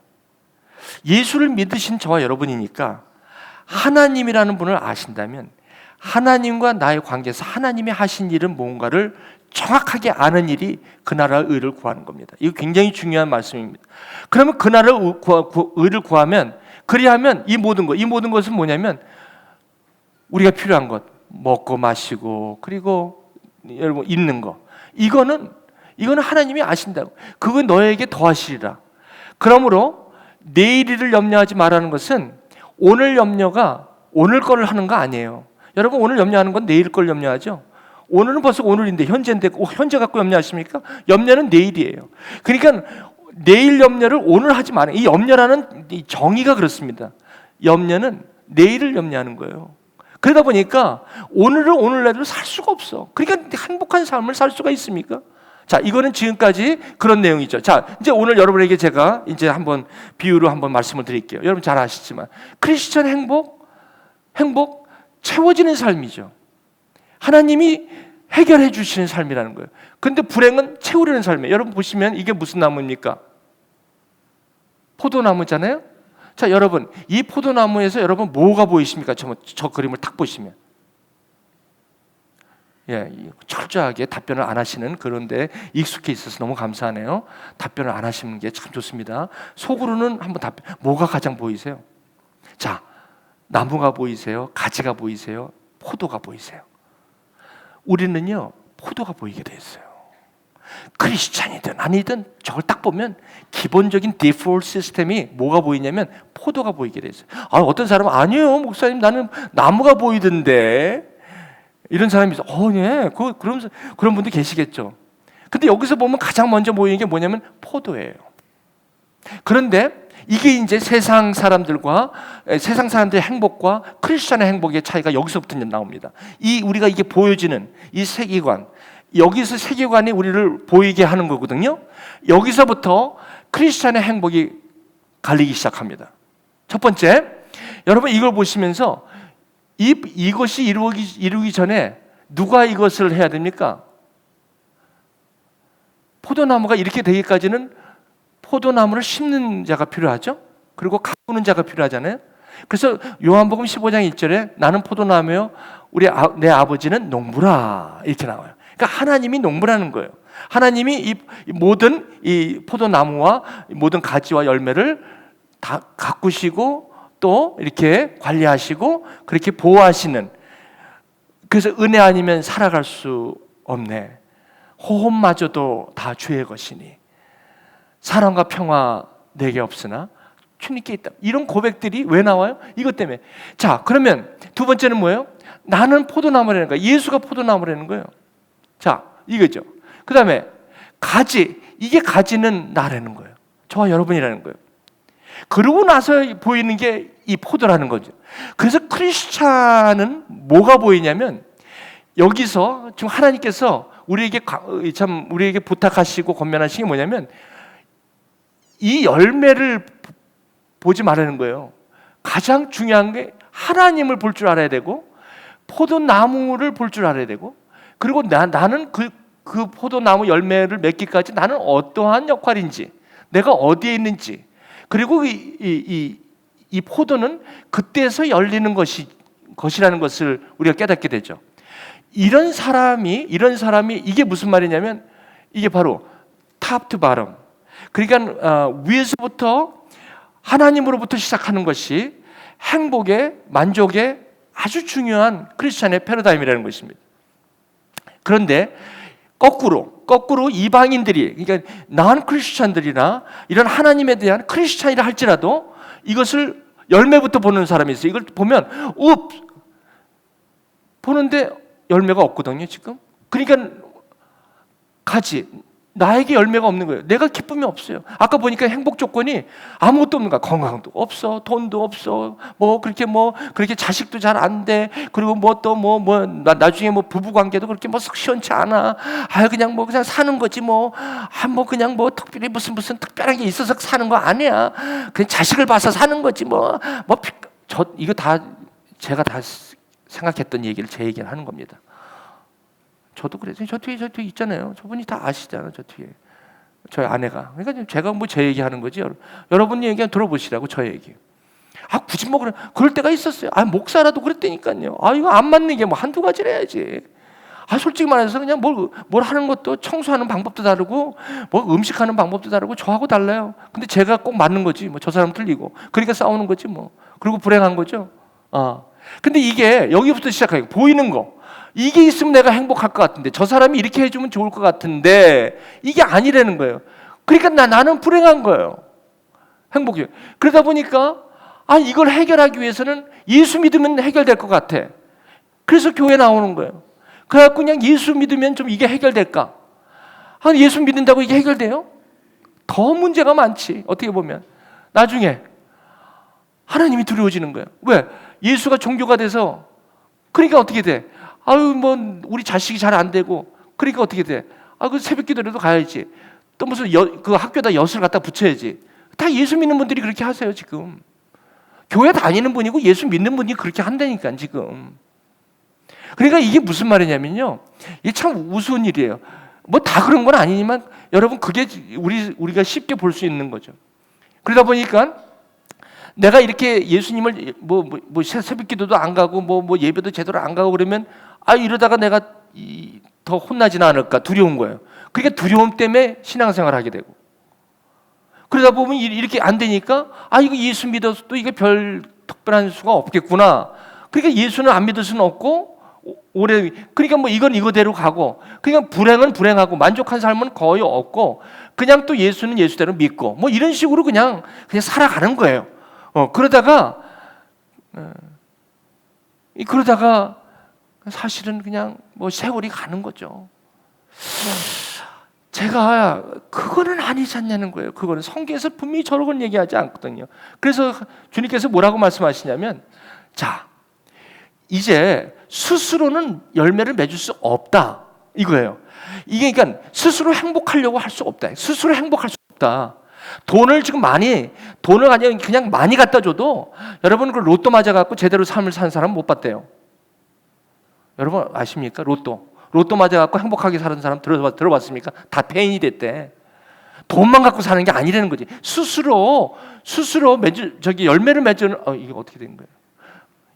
예수를 믿으신 저와 여러분이니까 하나님이라는 분을 아신다면 하나님과 나의 관계에서 하나님이 하신 일은 뭔가를 정확하게 아는 일이 그 나라의 의를 구하는 겁니다. 이거 굉장히 중요한 말씀입니다. 그러면 그 나라의 의를 구하면, 그리하면 이 모든 것은 뭐냐면 우리가 필요한 것, 먹고 마시고 그리고 여러분 입는 거, 이거는 하나님이 아신다고. 그건 너에게 더하시리라. 그러므로 내일을 염려하지 말라는 것은 오늘 염려가 오늘 거를 하는 거 아니에요. 여러분, 오늘 염려하는 건 내일 걸 염려하죠. 오늘은 벌써 오늘인데 현재인데 현재 갖고 염려하십니까? 염려는 내일이에요. 그러니까 내일 염려를 오늘 하지 말아요. 이 염려라는 이 정의가 그렇습니다. 염려는 내일을 염려하는 거예요. 그러다 보니까 오늘을 오늘날로 살 수가 없어. 그러니까 행복한 삶을 살 수가 있습니까? 자, 이거는 지금까지 그런 내용이죠. 자, 이제 오늘 여러분에게 제가 이제 한번 비유로 한번 말씀을 드릴게요. 여러분 잘 아시지만 크리스천 행복 채워지는 삶이죠. 하나님이 해결해 주시는 삶이라는 거예요. 근데 불행은 채우려는 삶이에요. 여러분 보시면 이게 무슨 나무입니까? 포도나무잖아요. 자, 여러분, 이 포도나무에서 여러분 뭐가 보이십니까? 저 그림을 딱 보시면 철저하게 답변을 안 하시는, 그런데 익숙해 있어서 너무 감사하네요. 답변을 안 하시는 게 참 좋습니다. 속으로는 한번 뭐가 가장 보이세요? 자, 나무가 보이세요? 가지가 보이세요? 포도가 보이세요? 우리는요, 포도가 보이게 돼 있어요. 크리스찬이든 아니든 저걸 딱 보면 기본적인 디폴트 시스템이 뭐가 보이냐면 포도가 보이게 돼 있어요. 어떤 사람은 아니에요, 목사님, 나는 나무가 보이던데. 이런 사람이 있어. 네. 그런 분도 계시겠죠. 근데 여기서 보면 가장 먼저 보이는 게 뭐냐면 포도예요. 그런데 이게 이제 세상 사람들의 행복과 크리스천의 행복의 차이가 여기서부터 나옵니다. 우리가 이게 보여지는 이 세계관, 여기서 세계관이 우리를 보이게 하는 거거든요. 여기서부터 크리스천의 행복이 갈리기 시작합니다. 첫 번째, 여러분 이걸 보시면서 이것이 이루기 전에 누가 이것을 해야 됩니까? 포도나무가 이렇게 되기까지는 포도나무를 심는 자가 필요하죠. 그리고 가꾸는 자가 필요하잖아요. 그래서 요한복음 15장 1절에 나는 포도나무요 내 아버지는 농부라 이렇게 나와요. 그러니까 하나님이 농부라는 거예요. 하나님이 이 모든 이 포도나무와 모든 가지와 열매를 다 가꾸시고 또 이렇게 관리하시고 그렇게 보호하시는, 그래서 은혜 아니면 살아갈 수 없네, 호흡마저도 다 주의 것이니 사랑과 평화 내게 없으나 주님께 있다. 이런 고백들이 왜 나와요? 이것 때문에. 자, 그러면 두 번째는 뭐예요? 나는 포도나무라는 거예요. 예수가 포도나무라는 거예요. 자, 이거죠. 그 다음에 가지, 이게 가지는 나라는 거예요. 저와 여러분이라는 거예요. 그러고 나서 보이는 게 이 포도라는 거죠. 그래서 크리스찬은 뭐가 보이냐면, 여기서 지금 하나님께서 우리에게 부탁하시고 권면하신 게 뭐냐면, 이 열매를 보지 말라는 거예요. 가장 중요한 게 하나님을 볼 줄 알아야 되고, 포도나무를 볼 줄 알아야 되고, 그리고 나는 그 포도나무 열매를 맺기까지 나는 어떠한 역할인지, 내가 어디에 있는지, 그리고 이 포도는 그때서 열리는 것이라는 것을 우리가 깨닫게 되죠. 이런 사람이 이게 무슨 말이냐면, 이게 바로 top to bottom, 그러니까 위에서부터 하나님으로부터 시작하는 것이 행복의, 만족의 아주 중요한 크리스찬의 패러다임이라는 것입니다. 그런데 거꾸로 이방인들이, 그러니까 나은 크리스찬들이나 이런 하나님에 대한 크리스찬이라 할지라도 이것을 열매부터 보는 사람이 있어요. 이걸 보면 보는데 열매가 없거든요, 지금. 그러니까 가지, 나에게 열매가 없는 거예요. 내가 기쁨이 없어요. 아까 보니까 행복 조건이 아무것도 없는 거야. 건강도 없어, 돈도 없어, 그렇게 자식도 잘 안 돼. 그리고 나중에 부부 관계도 그렇게 썩 시원치 않아. 그냥 사는 거지 그냥 특별히 무슨 특별한 게 있어서 사는 거 아니야. 그냥 자식을 봐서 사는 거지 이거 다 제가 다 생각했던 얘기를 제 얘기를 하는 겁니다. 저도 그래서 저 뒤에 있잖아요. 저분이 다 아시잖아요. 저 뒤에 저희 아내가. 그러니까 제가 제 얘기하는 거지. 여러분 얘기 들어보시라고, 저 얘기. 굳이 그럴 때가 있었어요. 목사라도 그랬다니까요. 이거 안 맞는 게 한두 가지를 해야지. 솔직히 말해서 그냥 뭘 하는 것도 청소하는 방법도 다르고 음식하는 방법도 다르고 저하고 달라요. 근데 제가 꼭 맞는 거지. 저 사람 틀리고. 그러니까 싸우는 거지 그리고 불행한 거죠. 근데 이게 여기부터 시작해요. 보이는 거. 이게 있으면 내가 행복할 것 같은데, 저 사람이 이렇게 해주면 좋을 것 같은데, 이게 아니라는 거예요. 그러니까 나는 불행한 거예요. 행복이. 그러다 보니까 이걸 해결하기 위해서는 예수 믿으면 해결될 것 같아. 그래서 교회 나오는 거예요. 그래갖고 그냥 예수 믿으면 좀 이게 해결될까? 예수 믿는다고 이게 해결돼요? 더 문제가 많지. 어떻게 보면 나중에 하나님이 두려워지는 거예요. 왜? 예수가 종교가 돼서. 그러니까 어떻게 돼? 우리 자식이 잘 안 되고, 그러니까 어떻게 돼? 그 새벽 기도라도 가야지. 또 무슨 그 학교에다 엿을 갖다 붙여야지. 다 예수 믿는 분들이 그렇게 하세요, 지금. 교회 다니는 분이고 예수 믿는 분이 그렇게 한다니까, 지금. 그러니까 이게 무슨 말이냐면요. 이게 참 우스운 일이에요. 다 그런 건 아니지만, 여러분, 그게 우리가 쉽게 볼 수 있는 거죠. 그러다 보니까, 내가 이렇게 예수님을 새벽 기도도 안 가고 예배도 제대로 안 가고 그러면 이러다가 내가 더 혼나지는 않을까 두려운 거예요. 그러니까 두려움 때문에 신앙생활을 하게 되고, 그러다 보면 이렇게 안 되니까 이거 예수 믿어서 또 이게 별 특별한 수가 없겠구나. 그러니까 예수는 안 믿을 수는 없고 오래, 그러니까 뭐 이건 이거대로 가고, 그러니까 불행은 불행하고 만족한 삶은 거의 없고, 그냥 또 예수는 예수대로 믿고 뭐 이런 식으로 그냥 살아가는 거예요. 그러다가 사실은 그냥 뭐 세월이 가는 거죠. 제가 그거는 아니지 않냐는 거예요. 그거는 성경에서 분명히 저런 얘기하지 않거든요. 그래서 주님께서 뭐라고 말씀하시냐면, 자, 이제 스스로는 열매를 맺을 수 없다 이거예요. 이게 그러니까 스스로 행복하려고 할 수 없다. 스스로 행복할 수 없다. 돈을 그냥 많이 갖다 줘도, 여러분 그 로또 맞아갖고 제대로 삶을 사는 사람 못 봤대요. 여러분 아십니까? 로또 맞아갖고 행복하게 사는 사람 들어봤습니까? 다 폐인이 됐대. 돈만 갖고 사는 게 아니라는 거지. 스스로 열매를 맺는, 이게 어떻게 된 거예요?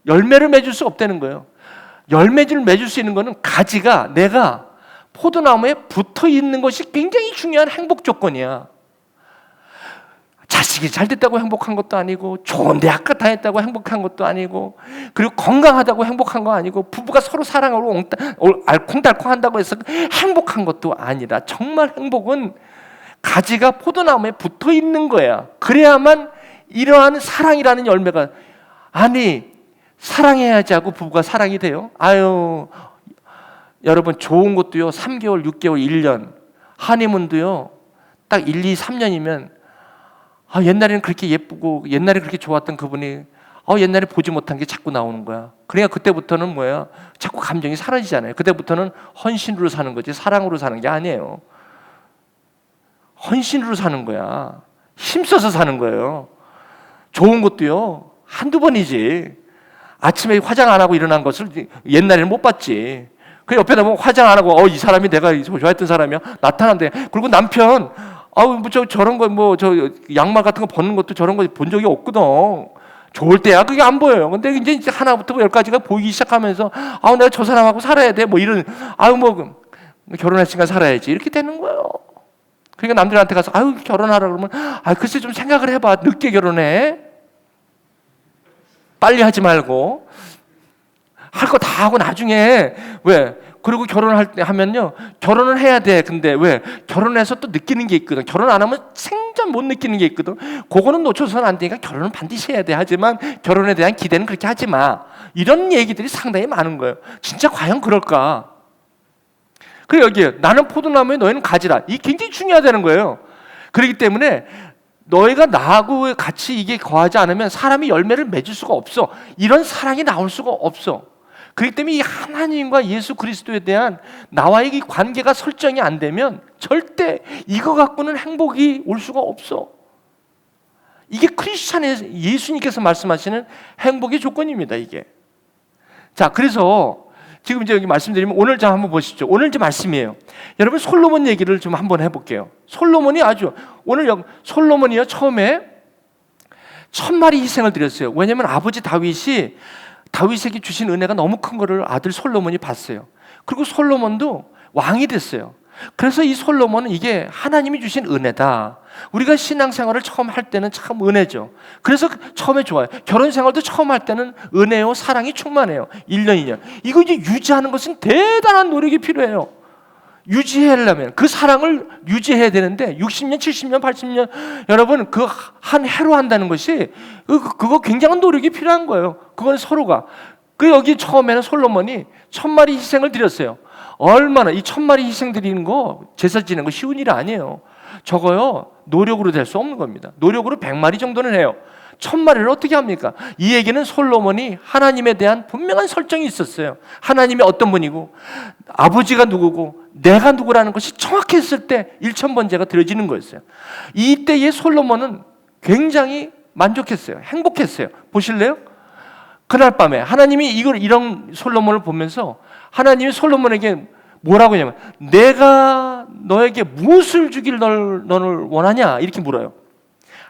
열매를 맺을 수 없다는 거예요. 열매를 맺을 수 있는 거는 가지가 내가 포도나무에 붙어 있는 것이 굉장히 중요한 행복 조건이야. 자식이 잘 됐다고 행복한 것도 아니고, 좋은 대학 다녔다고 행복한 것도 아니고, 그리고 건강하다고 행복한 거 아니고, 부부가 서로 사랑하고 알콩달콩 한다고 해서 행복한 것도 아니라, 정말 행복은 가지가 포도나무에 붙어 있는 거야. 그래야만 이러한 사랑이라는 열매가, 사랑해야지 하고 부부가 사랑이 돼요? 여러분 좋은 것도요 3개월, 6개월, 1년, 하니문도요 딱 1, 2, 3년이면 옛날에는 그렇게 예쁘고 옛날에 그렇게 좋았던 그분이 옛날에 보지 못한 게 자꾸 나오는 거야. 그러니까 그때부터는 뭐야? 자꾸 감정이 사라지잖아요. 그때부터는 헌신으로 사는 거지 사랑으로 사는 게 아니에요. 헌신으로 사는 거야. 힘써서 사는 거예요. 좋은 것도요 한두 번이지. 아침에 화장 안 하고 일어난 것을 옛날에는 못 봤지. 그 옆에다 보면 화장 안 하고 이 사람이 내가 좋아했던 사람이야 나타난대. 그리고 남편 저런 거 양말 같은 거 벗는 것도 저런 거 본 적이 없거든. 좋을 때야 그게 안 보여요. 근데 이제 하나부터 10까지가 보이기 시작하면서 내가 저 사람하고 살아야 돼 뭐 이런 결혼했으니까 살아야지 이렇게 되는 거예요. 그러니까 남들한테 가서 결혼하라 그러면 글쎄 좀 생각을 해봐. 늦게 결혼해. 빨리 하지 말고 할 거 다 하고 나중에 왜? 그리고 하면요 결혼을 해야 돼. 근데 왜? 결혼해서 또 느끼는 게 있거든. 결혼 안 하면 생전 못 느끼는 게 있거든. 그거는 놓쳐서는 안 되니까 결혼은 반드시 해야 돼. 하지만 결혼에 대한 기대는 그렇게 하지 마. 이런 얘기들이 상당히 많은 거예요. 진짜 과연 그럴까? 그리고 여기에 나는 포도나무에 너희는 가지라. 이게 굉장히 중요하다는 거예요. 그렇기 때문에 너희가 나하고 같이 이게 거하지 않으면 사람이 열매를 맺을 수가 없어. 이런 사랑이 나올 수가 없어. 그렇기 때문에 이 하나님과 예수 그리스도에 대한 나와의 이 관계가 설정이 안 되면 절대 이거 갖고는 행복이 올 수가 없어. 이게 크리스찬의 예수님께서 말씀하시는 행복의 조건입니다. 이게. 자, 그래서 지금 이제 여기 말씀드리면 오늘 좀 한번 보시죠. 오늘 이제 말씀이에요. 여러분 솔로몬 얘기를 좀 한번 해볼게요. 솔로몬이요 처음에 1000마리 희생을 드렸어요. 왜냐하면 아버지 다윗에게 주신 은혜가 너무 큰 거를 아들 솔로몬이 봤어요. 그리고 솔로몬도 왕이 됐어요. 그래서 이 솔로몬은 이게 하나님이 주신 은혜다. 우리가 신앙생활을 처음 할 때는 참 은혜죠. 그래서 처음에 좋아요. 결혼생활도 처음 할 때는 은혜요 사랑이 충만해요. 1년 2년 이거 이제 유지하는 것은 대단한 노력이 필요해요. 유지하려면 그 사랑을 유지해야 되는데 60년, 70년, 80년 여러분 그 한 해로 한다는 것이 그거 굉장한 노력이 필요한 거예요. 그건 서로가. 여기 처음에는 솔로몬이 1000마리 희생을 드렸어요. 얼마나 이 1000마리 희생 드리는 거 제사 지내는 거 쉬운 일 아니에요. 저거요 노력으로 될 수 없는 겁니다. 노력으로 100마리 정도는 해요. 1000마리를 어떻게 합니까? 이 얘기는 솔로몬이 하나님에 대한 분명한 설정이 있었어요. 하나님이 어떤 분이고 아버지가 누구고 내가 누구라는 것이 정확했을 때 1000번제가 드려지는 거였어요. 이때의 솔로몬은 굉장히 만족했어요. 행복했어요. 보실래요? 그날 밤에 하나님이 이런 솔로몬을 보면서 하나님이 솔로몬에게 뭐라고 하냐면 내가 너에게 무엇을 주길 너를 원하냐 이렇게 물어요.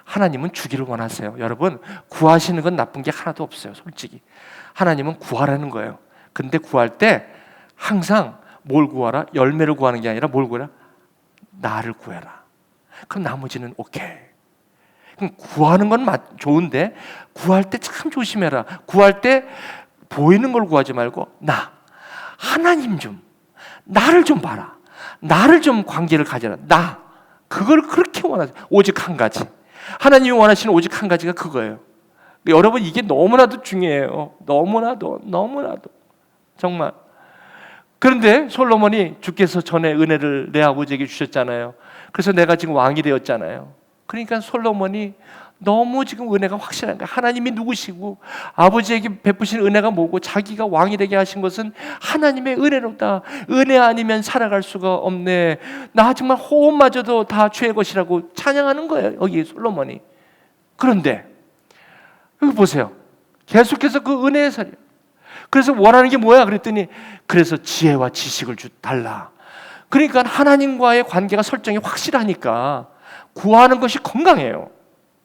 하나님은 주기를 원하세요. 여러분 구하시는 건 나쁜 게 하나도 없어요. 솔직히 하나님은 구하라는 거예요. 근데 구할 때 항상 뭘 구하라? 열매를 구하는 게 아니라 뭘 구하라? 나를 구해라. 그럼 나머지는 오케이. 그럼 구하는 건 좋은데 구할 때 참 조심해라. 구할 때 보이는 걸 구하지 말고 하나님 좀, 나를 좀 봐라. 나를 좀 관계를 가져라. 그걸 그렇게 원하세요. 오직 한 가지. 하나님이 원하시는 오직 한 가지가 그거예요. 여러분, 이게 너무나도 중요해요. 너무나도 정말. 그런데 솔로몬이 주께서 전에 은혜를 내 아버지에게 주셨잖아요. 그래서 내가 지금 왕이 되었잖아요. 그러니까 솔로몬이 너무 지금 은혜가 확실한 거야. 하나님이 누구시고 아버지에게 베푸신 은혜가 뭐고 자기가 왕이 되게 하신 것은 하나님의 은혜로다. 은혜 아니면 살아갈 수가 없네. 나 정말 호흡마저도 다 주의 것이라고 찬양하는 거예요, 여기 솔로몬이. 그런데 여기 보세요. 계속해서 그 은혜의 살이에요. 그래서 원하는 게 뭐야? 그랬더니 그래서 지혜와 지식을 달라. 그러니까 하나님과의 관계가 설정이 확실하니까 구하는 것이 건강해요.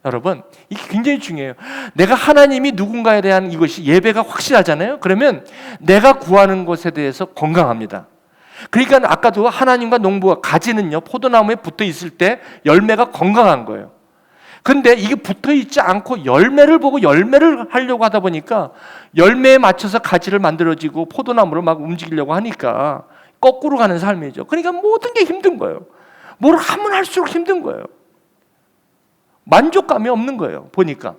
여러분, 이게 굉장히 중요해요. 내가 하나님이 누군가에 대한 이것이 예배가 확실하잖아요. 그러면 내가 구하는 것에 대해서 건강합니다. 그러니까 아까도 하나님과 농부가 가지는요, 포도나무에 붙어 있을 때 열매가 건강한 거예요. 근데 이게 붙어 있지 않고 열매를 보고 열매를 하려고 하다 보니까 열매에 맞춰서 가지를 만들어지고 포도나무를 막 움직이려고 하니까 거꾸로 가는 삶이죠. 그러니까 모든 게 힘든 거예요. 뭘 하면 할수록 힘든 거예요. 만족감이 없는 거예요, 보니까.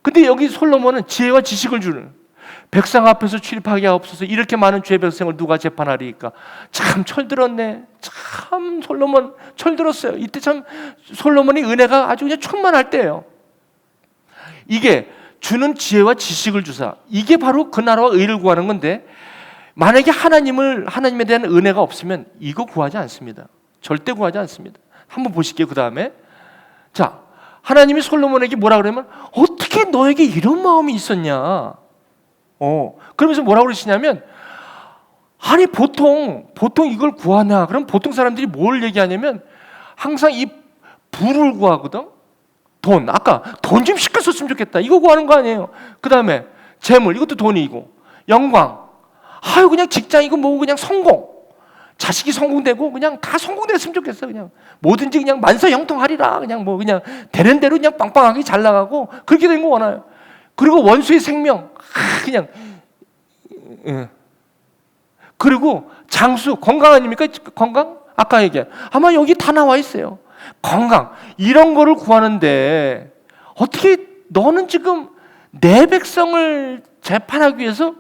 근데 여기 솔로몬은 지혜와 지식을 주는, 백성 앞에서 출입하게 하옵소서. 이렇게 많은 주의 백성을 누가 재판하리까? 참 철들었네. 참 솔로몬 철들었어요. 이때 참 솔로몬이 은혜가 아주 그냥 충만할 때예요. 이게 주는 지혜와 지식을 주사, 이게 바로 그 나라와 의를 구하는 건데, 만약에 하나님에 대한 은혜가 없으면 이거 구하지 않습니다. 절대 구하지 않습니다. 한번 보실게요. 그 다음에 자, 하나님이 솔로몬에게 뭐라 그러면 어떻게 너에게 이런 마음이 있었냐? 그러면서 뭐라고 그러시냐면, 아니 보통 이걸 구하나? 그럼 보통 사람들이 뭘 얘기하냐면 항상 이 부를 구하거든. 돈, 아까 돈 좀 쉽게 썼으면 좋겠다. 이거 구하는 거 아니에요. 그 다음에 재물, 이것도 돈이고, 영광, 그냥 직장이고 뭐고 그냥 성공, 자식이 성공되고 그냥 다 성공됐으면 좋겠어. 그냥 뭐든지 그냥 만사형통하리라. 그냥 뭐 그냥 되는 대로 그냥 빵빵하게 잘 나가고 그렇게 된 거 원해요. 그리고 원수의 생명, 그냥 그리고 장수, 건강 아닙니까? 건강? 아까 얘기한 아마 여기 다 나와 있어요. 건강, 이런 거를 구하는데 어떻게 너는 지금 내 백성을 재판하기 위해서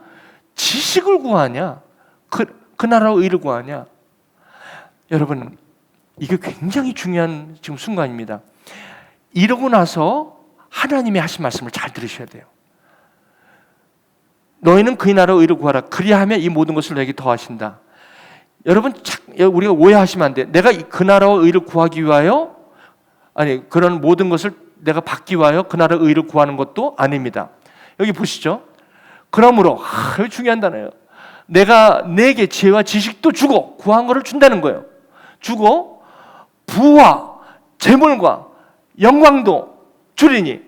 지식을 구하냐? 그 나라의 의를 구하냐? 여러분, 이게 굉장히 중요한 지금 순간입니다. 이러고 나서 하나님이 하신 말씀을 잘 들으셔야 돼요. 너희는 그의 나라의 의를 구하라. 그리하면 이 모든 것을 너에게 더하신다. 여러분, 우리가 오해하시면 안 돼. 내가 그 나라의 의를 구하기 위하여, 그런 모든 것을 내가 받기 위하여 그 나라의 의를 구하는 것도 아닙니다. 여기 보시죠. 그러므로, 여기 중요한 단어예요. 내가 내게 지혜와 지식도 주고, 구한 것을 준다는 거예요. 주고 부와 재물과 영광도 주리니,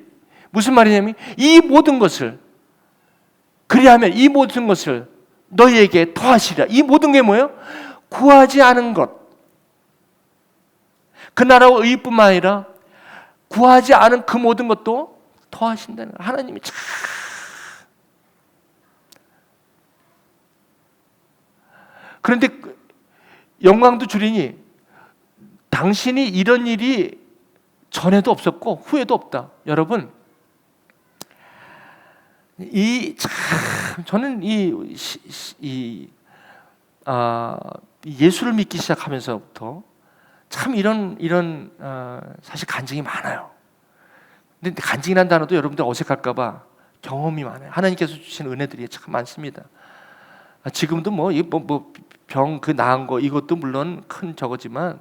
무슨 말이냐면 이 모든 것을, 그리하면 이 모든 것을 너희에게 더하시리라. 이 모든 게 뭐예요? 구하지 않은 것, 그 나라의 의뿐만 아니라 구하지 않은 그 모든 것도 더하신다는 거예요. 하나님이 참. 그런데 영광도 주리니, 당신이 이런 일이 전에도 없었고 후에도 없다. 여러분, 저는 예수를 믿기 시작하면서부터 참 이런 사실 간증이 많아요. 근데 간증이라는 단어도 여러분들 어색할까봐 경험이 많아요. 하나님께서 주신 은혜들이 참 많습니다. 지금도 병 나은 거, 이것도 물론 큰 저거지만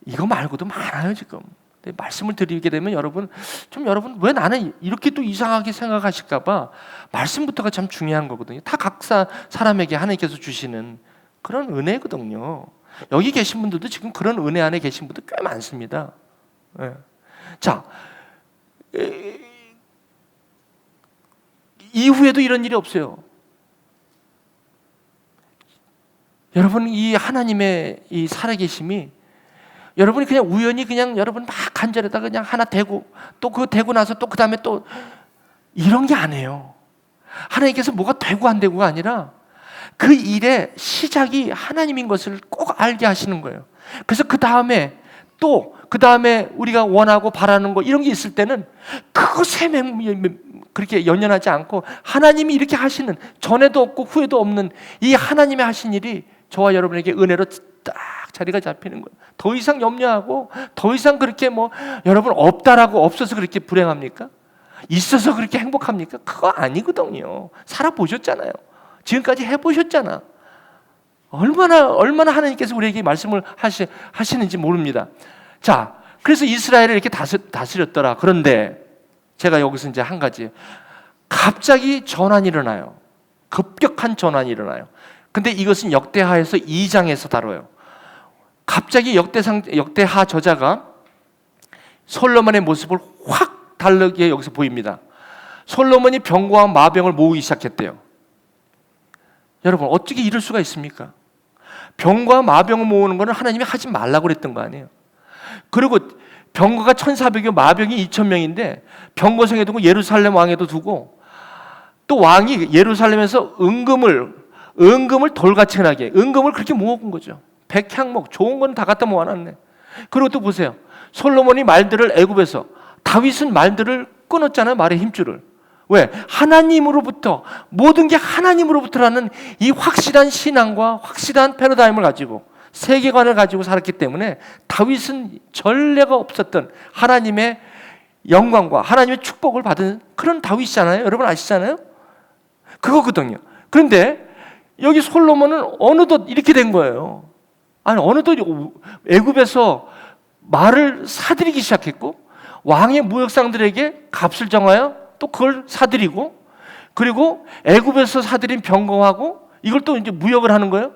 이거 말고도 많아요 지금. 근데 말씀을 드리게 되면 여러분 왜 나는 이렇게 또 이상하게 생각하실까봐 말씀부터가 참 중요한 거거든요. 다 각 사람에게 하나님께서 주시는 그런 은혜거든요. 여기 계신 분들도 지금 그런 은혜 안에 계신 분들 꽤 많습니다. 네. 자, 이후에도 이런 일이 없어요. 여러분, 이 하나님의 이 살아계심이 여러분이 그냥 우연히 그냥 여러분 막 간절에다 그냥 하나 대고 또 그 대고 나서 또 그 다음에 또 이런 게 아니에요. 하나님께서 뭐가 되고 안 되고가 아니라 그 일의 시작이 하나님인 것을 꼭 알게 하시는 거예요. 그래서 그 다음에 우리가 원하고 바라는 거 이런 게 있을 때는 그것에 그렇게 연연하지 않고 하나님이 이렇게 하시는, 전에도 없고 후에도 없는 이 하나님의 하신 일이 저와 여러분에게 은혜로 딱 자리가 잡히는 거예요. 더 이상 염려하고 더 이상 그렇게 여러분 없다라고 없어서 그렇게 불행합니까? 있어서 그렇게 행복합니까? 그거 아니거든요. 살아보셨잖아요. 지금까지 해보셨잖아. 얼마나 하나님께서 우리에게 말씀을 하시는지 모릅니다. 자, 그래서 이스라엘을 이렇게 다스렸더라. 그런데 제가 여기서 이제 한 가지, 갑자기 전환이 일어나요. 급격한 전환이 일어나요. 근데 이것은 역대하에서 2장에서 다뤄요. 갑자기 역대하 저자가 솔로몬의 모습을 확 다르게 여기서 보입니다. 솔로몬이 병거와 마병을 모으기 시작했대요. 여러분, 어떻게 이럴 수가 있습니까? 병과 마병을 모으는 거는 하나님이 하지 말라고 그랬던 거 아니에요. 그리고 병거가 1,400여, 마병이 2,000명인데 병거성에 두고 예루살렘 왕에도 두고, 또 왕이 예루살렘에서 은금을 돌같이 흔하게 은금을 그렇게 모은 거죠. 백향목 좋은 건 다 갖다 모아놨네. 그리고 또 보세요. 솔로몬이 말들을 애굽에서, 다윗은 말들을 끊었잖아요. 말의 힘줄을. 왜? 하나님으로부터, 모든 게 하나님으로부터라는 이 확실한 신앙과 확실한 패러다임을 가지고, 세계관을 가지고 살았기 때문에 다윗은 전례가 없었던 하나님의 영광과 하나님의 축복을 받은 그런 다윗이잖아요. 여러분 아시잖아요? 그거거든요. 그런데 여기 솔로몬은 어느덧 이렇게 된 거예요. 아니, 어느덧 애굽에서 말을 사들이기 시작했고, 왕의 무역상들에게 값을 정하여 또 그걸 사들이고, 그리고 애굽에서 사들인 병거하고 이걸 또 이제 무역을 하는 거예요.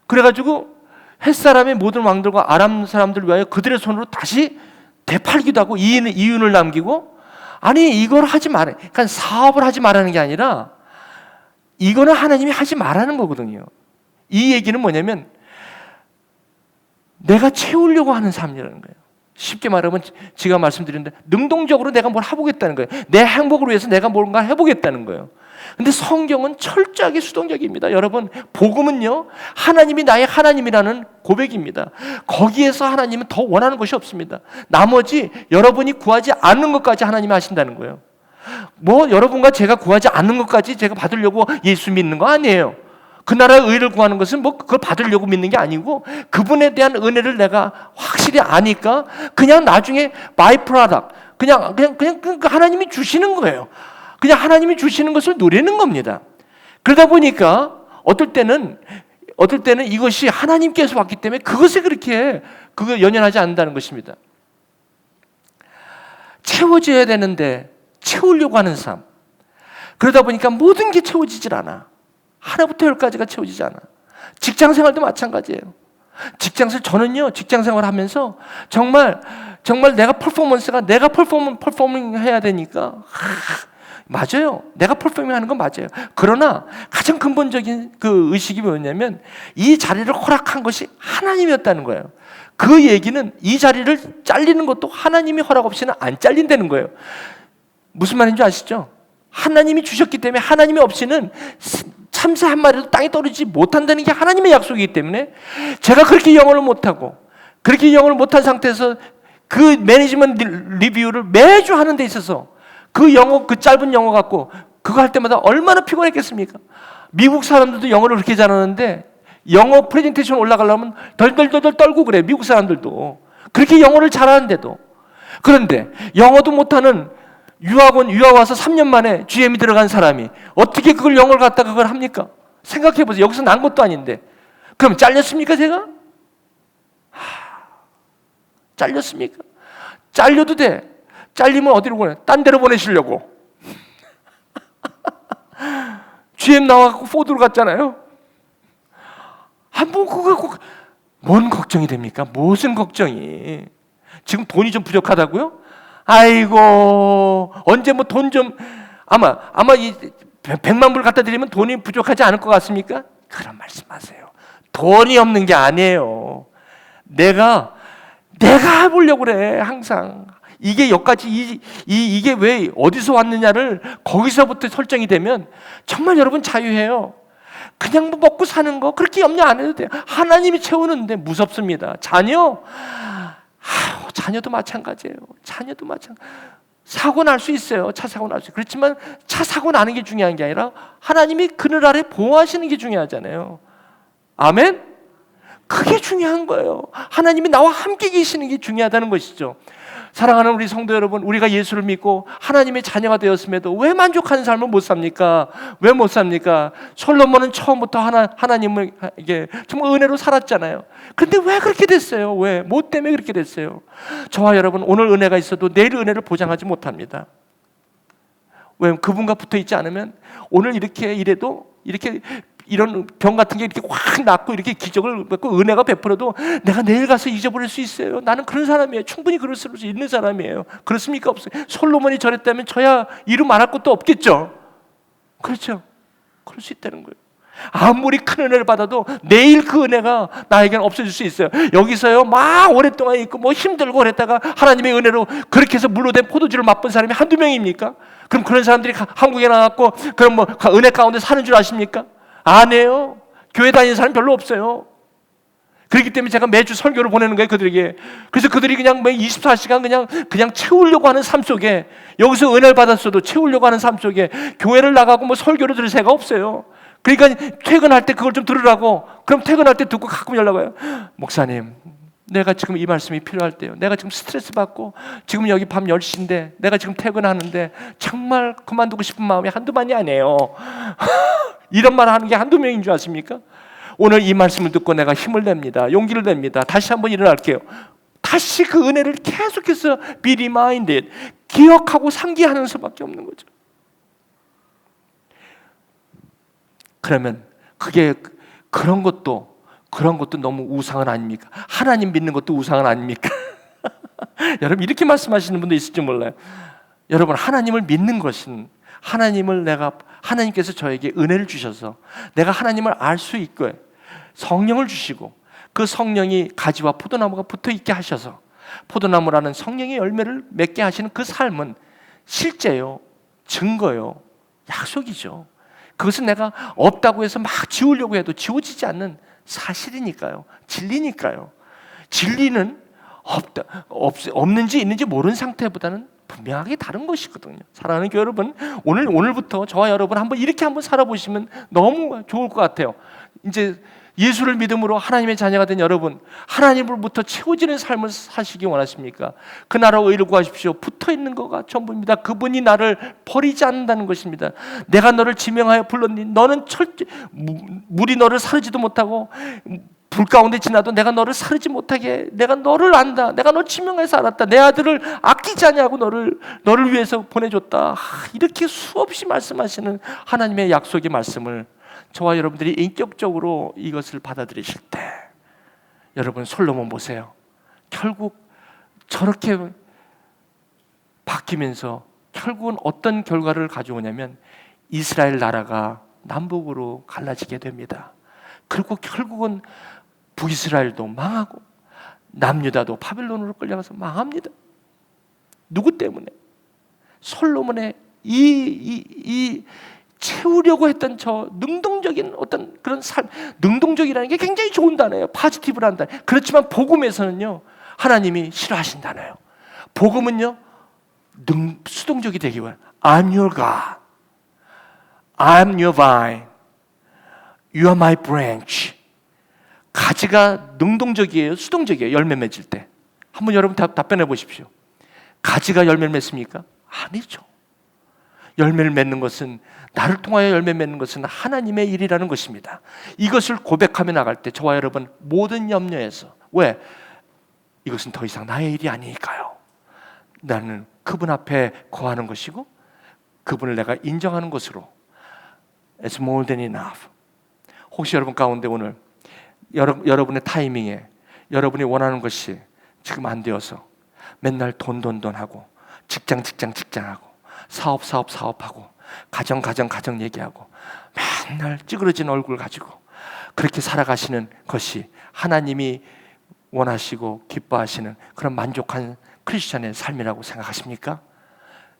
그래가지고 햇사람의 모든 왕들과 아람 사람들을 위하여 그들의 손으로 다시 되팔기도 하고 이윤을 남기고, 아니 이걸 하지 말아. 그러니까 사업을 하지 말라는 게 아니라 이거는 하나님이 하지 말라는 거거든요. 이 얘기는 뭐냐면 내가 채우려고 하는 삶이라는 거예요. 쉽게 말하면 제가 말씀드렸는데 능동적으로 내가 뭘 해보겠다는 거예요. 내 행복을 위해서 내가 뭔가 해보겠다는 거예요. 근데 성경은 철저하게 수동적입니다. 여러분, 복음은요, 하나님이 나의 하나님이라는 고백입니다. 거기에서 하나님은 더 원하는 것이 없습니다. 나머지 여러분이 구하지 않는 것까지 하나님이 하신다는 거예요. 여러분과 제가 구하지 않는 것까지 제가 받으려고 예수 믿는 거 아니에요. 그 나라의 의를 구하는 것은 그걸 받으려고 믿는 게 아니고, 그분에 대한 은혜를 내가 확실히 아니까 그냥 나중에 바이 프로덕트, 그냥 하나님이 주시는 거예요. 그냥 하나님이 주시는 것을 누리는 겁니다. 그러다 보니까 어떨 때는 이것이 하나님께서 왔기 때문에 그것에 그렇게 연연하지 않는다는 것입니다. 채워져야 되는데 채우려고 하는 삶. 그러다 보니까 모든 게 채워지질 않아. 하나부터 열까지가 채워지지 않아. 직장생활도 마찬가지예요. 저는요, 직장생활 하면서 정말 내가 퍼포밍 해야 되니까, 맞아요. 내가 퍼포밍 하는 건 맞아요. 그러나 가장 근본적인 그 의식이 뭐냐면 이 자리를 허락한 것이 하나님이었다는 거예요. 그 얘기는 이 자리를 잘리는 것도 하나님이 허락 없이는 안 잘린다는 거예요. 무슨 말인지 아시죠? 하나님이 주셨기 때문에 하나님이 없이는 참새 한 마리도 땅에 떨어지지 못한다는 게 하나님의 약속이기 때문에, 제가 그렇게 영어를 못하고 그렇게 영어를 못한 상태에서 그 매니지먼트 리뷰를 매주 하는 데 있어서 그 짧은 영어 갖고 그거 할 때마다 얼마나 피곤했겠습니까? 미국 사람들도 영어를 그렇게 잘하는데 영어 프레젠테이션 올라가려면 덜덜덜 떨고 그래. 미국 사람들도 그렇게 영어를 잘하는데도. 그런데 영어도 못하는 유학 와서 3년 만에 GM이 들어간 사람이 어떻게 그걸 영어를 갖다 그걸 합니까? 생각해보세요. 여기서 난 것도 아닌데. 그럼 잘렸습니까, 제가? 잘렸습니까? 잘려도 돼. 잘리면 어디로 보내? 딴 데로 보내시려고. GM 나와갖고 포드로 갔잖아요. 뭔 걱정이 됩니까? 무슨 걱정이? 지금 돈이 좀 부족하다고요? 아이고, 언제 돈 좀, 아마 이 100만 불 갖다 드리면 돈이 부족하지 않을 것 같습니까? 그런 말씀 하세요. 돈이 없는 게 아니에요. 내가 해보려고 그래 항상. 이게 여기까지 이게 왜 어디서 왔느냐를 거기서부터 설정이 되면 정말 여러분 자유해요. 그냥 뭐 먹고 사는 거 그렇게 염려 안 해도 돼요. 하나님이 채우는데 무섭습니다. 자녀도 마찬가지예요. 자녀도 사고 날 수 있어요. 차 사고 날 수 있어요. 그렇지만 차 사고 나는 게 중요한 게 아니라 하나님이 그늘 아래 보호하시는 게 중요하잖아요. 아멘? 그게 중요한 거예요. 하나님이 나와 함께 계시는 게 중요하다는 것이죠. 사랑하는 우리 성도 여러분, 우리가 예수를 믿고 하나님의 자녀가 되었음에도 왜 만족하는 삶을 못 삽니까? 왜 못 삽니까? 솔로몬은 처음부터 하나님에게 정말 은혜로 살았잖아요. 그런데 왜 그렇게 됐어요? 왜? 뭐 때문에 그렇게 됐어요? 저와 여러분, 오늘 은혜가 있어도 내일 은혜를 보장하지 못합니다. 왜? 그분과 붙어 있지 않으면 오늘 이렇게 일해도 이런 병 같은 게 이렇게 확 낫고 이렇게 기적을 받고 은혜가 베풀어도 내가 내일 가서 잊어버릴 수 있어요. 나는 그런 사람이에요. 충분히 그럴 수 있는 사람이에요. 그렇습니까? 없어요. 솔로몬이 저랬다면 저야 이루 말할 것도 없겠죠. 그렇죠? 그럴 수 있다는 거예요. 아무리 큰 은혜를 받아도 내일 그 은혜가 나에게는 없어질 수 있어요. 여기서요 막 오랫동안 있고 뭐 힘들고 그랬다가 하나님의 은혜로 그렇게 해서 물로 된 포도주를 맛본 사람이 한두 명입니까? 그럼 그런 사람들이 한국에 나왔고 그럼 뭐 은혜 가운데 사는 줄 아십니까? 안 해요. 교회 다니는 사람 별로 없어요. 그렇기 때문에 제가 매주 설교를 보내는 거예요, 그들에게. 그래서 그들이 그냥 24시간 그냥 채우려고 하는 삶 속에, 여기서 은혜를 받았어도 채우려고 하는 삶 속에 교회를 나가고 뭐 설교를 들을 새가 없어요. 그러니까 퇴근할 때 그걸 좀 들으라고. 그럼 퇴근할 때 듣고 가끔 연락 와요. 목사님, 내가 지금 이 말씀이 필요할 때요. 내가 지금 스트레스 받고 지금 여기 밤 10시인데 내가 지금 퇴근하는데 정말 그만두고 싶은 마음이 한두 번이 아니에요. 이런 말 하는 게 한두 명인 줄 아십니까? 오늘 이 말씀을 듣고 내가 힘을 냅니다. 용기를 냅니다. 다시 한번 일어날게요. 다시 그 은혜를 계속해서 be reminded, 기억하고 상기하는 수밖에 없는 거죠. 그러면 그게 그런 것도 너무 우상은 아닙니까? 하나님 믿는 것도 우상은 아닙니까? 여러분 이렇게 말씀하시는 분도 있을지 몰라요. 여러분 하나님을 믿는 것은 하나님께서 저에게 은혜를 주셔서 내가 하나님을 알 수 있고 성령을 주시고 그 성령이 가지와 포도나무가 붙어 있게 하셔서 포도나무라는 성령의 열매를 맺게 하시는 그 삶은 실제요, 증거요, 약속이죠. 그것은 내가 없다고 해서 막 지우려고 해도 지워지지 않는 사실이니까요. 진리니까요. 진리는 없는지 있는지 모르는 상태보다는 분명하게 다른 것이거든요. 사랑하는 교회 여러분, 오늘부터 저와 여러분 이렇게 한번 살아보시면 너무 좋을 것 같아요. 이제 예수를 믿음으로 하나님의 자녀가 된 여러분, 하나님으로부터 채워지는 삶을 사시기 원하십니까? 그 나라와 의를 구하십시오. 붙어있는 거가 전부입니다. 그분이 나를 버리지 않는다는 것입니다. 내가 너를 지명하여 불렀니? 너는 물이 너를 사르지도 못하고 불 가운데 지나도 내가 너를 사르지 못하게, 내가 너를 안다. 내가 너 지명해서 알았다. 내 아들을 아끼지 아니하고 너를 위해서 보내줬다. 이렇게 수없이 말씀하시는 하나님의 약속의 말씀을 저와 여러분들이 인격적으로 이것을 받아들이실 때, 여러분 솔로몬 보세요. 결국 저렇게 바뀌면서 결국은 어떤 결과를 가져오냐면 이스라엘 나라가 남북으로 갈라지게 됩니다. 그리고 결국은 북이스라엘도 망하고 남유다도 바벨론으로 끌려가서 망합니다. 누구 때문에? 솔로몬의 이 채우려고 했던 저 능동적인 어떤 그런 삶, 능동적이라는 게 굉장히 좋은 단어예요. 포지티브라는 단어. 그렇지만 복음에서는요, 하나님이 싫어하신 단어예요. 복음은요, 수동적이 되기 원해요. I'm your God. I'm your vine. You are my branch. 가지가 능동적이에요? 수동적이에요? 열매 맺을 때. 한번 여러분 답변해 보십시오. 가지가 열매를 맺습니까? 아니죠. 열매를 맺는 것은, 나를 통하여 열매 맺는 것은 하나님의 일이라는 것입니다. 이것을 고백하며 나갈 때 저와 여러분 모든 염려에서, 왜? 이것은 더 이상 나의 일이 아니니까요. 나는 그분 앞에 거하는 것이고 그분을 내가 인정하는 것으로 It's more than enough. 혹시 여러분 가운데 오늘 여러분의 타이밍에 여러분이 원하는 것이 지금 안 되어서 맨날 돈 하고 직장하고 사업하고 가정 얘기하고 맨날 찌그러진 얼굴 가지고 그렇게 살아가시는 것이 하나님이 원하시고 기뻐하시는 그런 만족한 크리스천의 삶이라고 생각하십니까?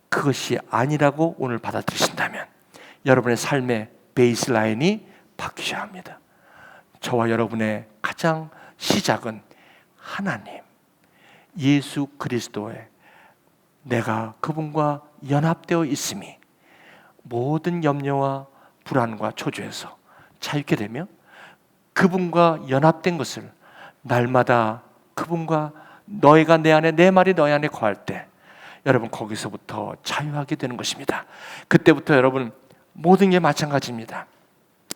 그것이 아니라고 오늘 받아들이신다면 여러분의 삶의 베이스라인이 바뀌셔야 합니다. 저와 여러분의 가장 시작은 하나님, 예수 그리스도의 내가 그분과 연합되어 있음이 모든 염려와 불안과 초조에서 자유케 되며 그분과 연합된 것을 날마다 그분과 너희가 내 안에 내 말이 너희 안에 거할 때 여러분 거기서부터 자유하게 되는 것입니다. 그때부터 여러분 모든 게 마찬가지입니다.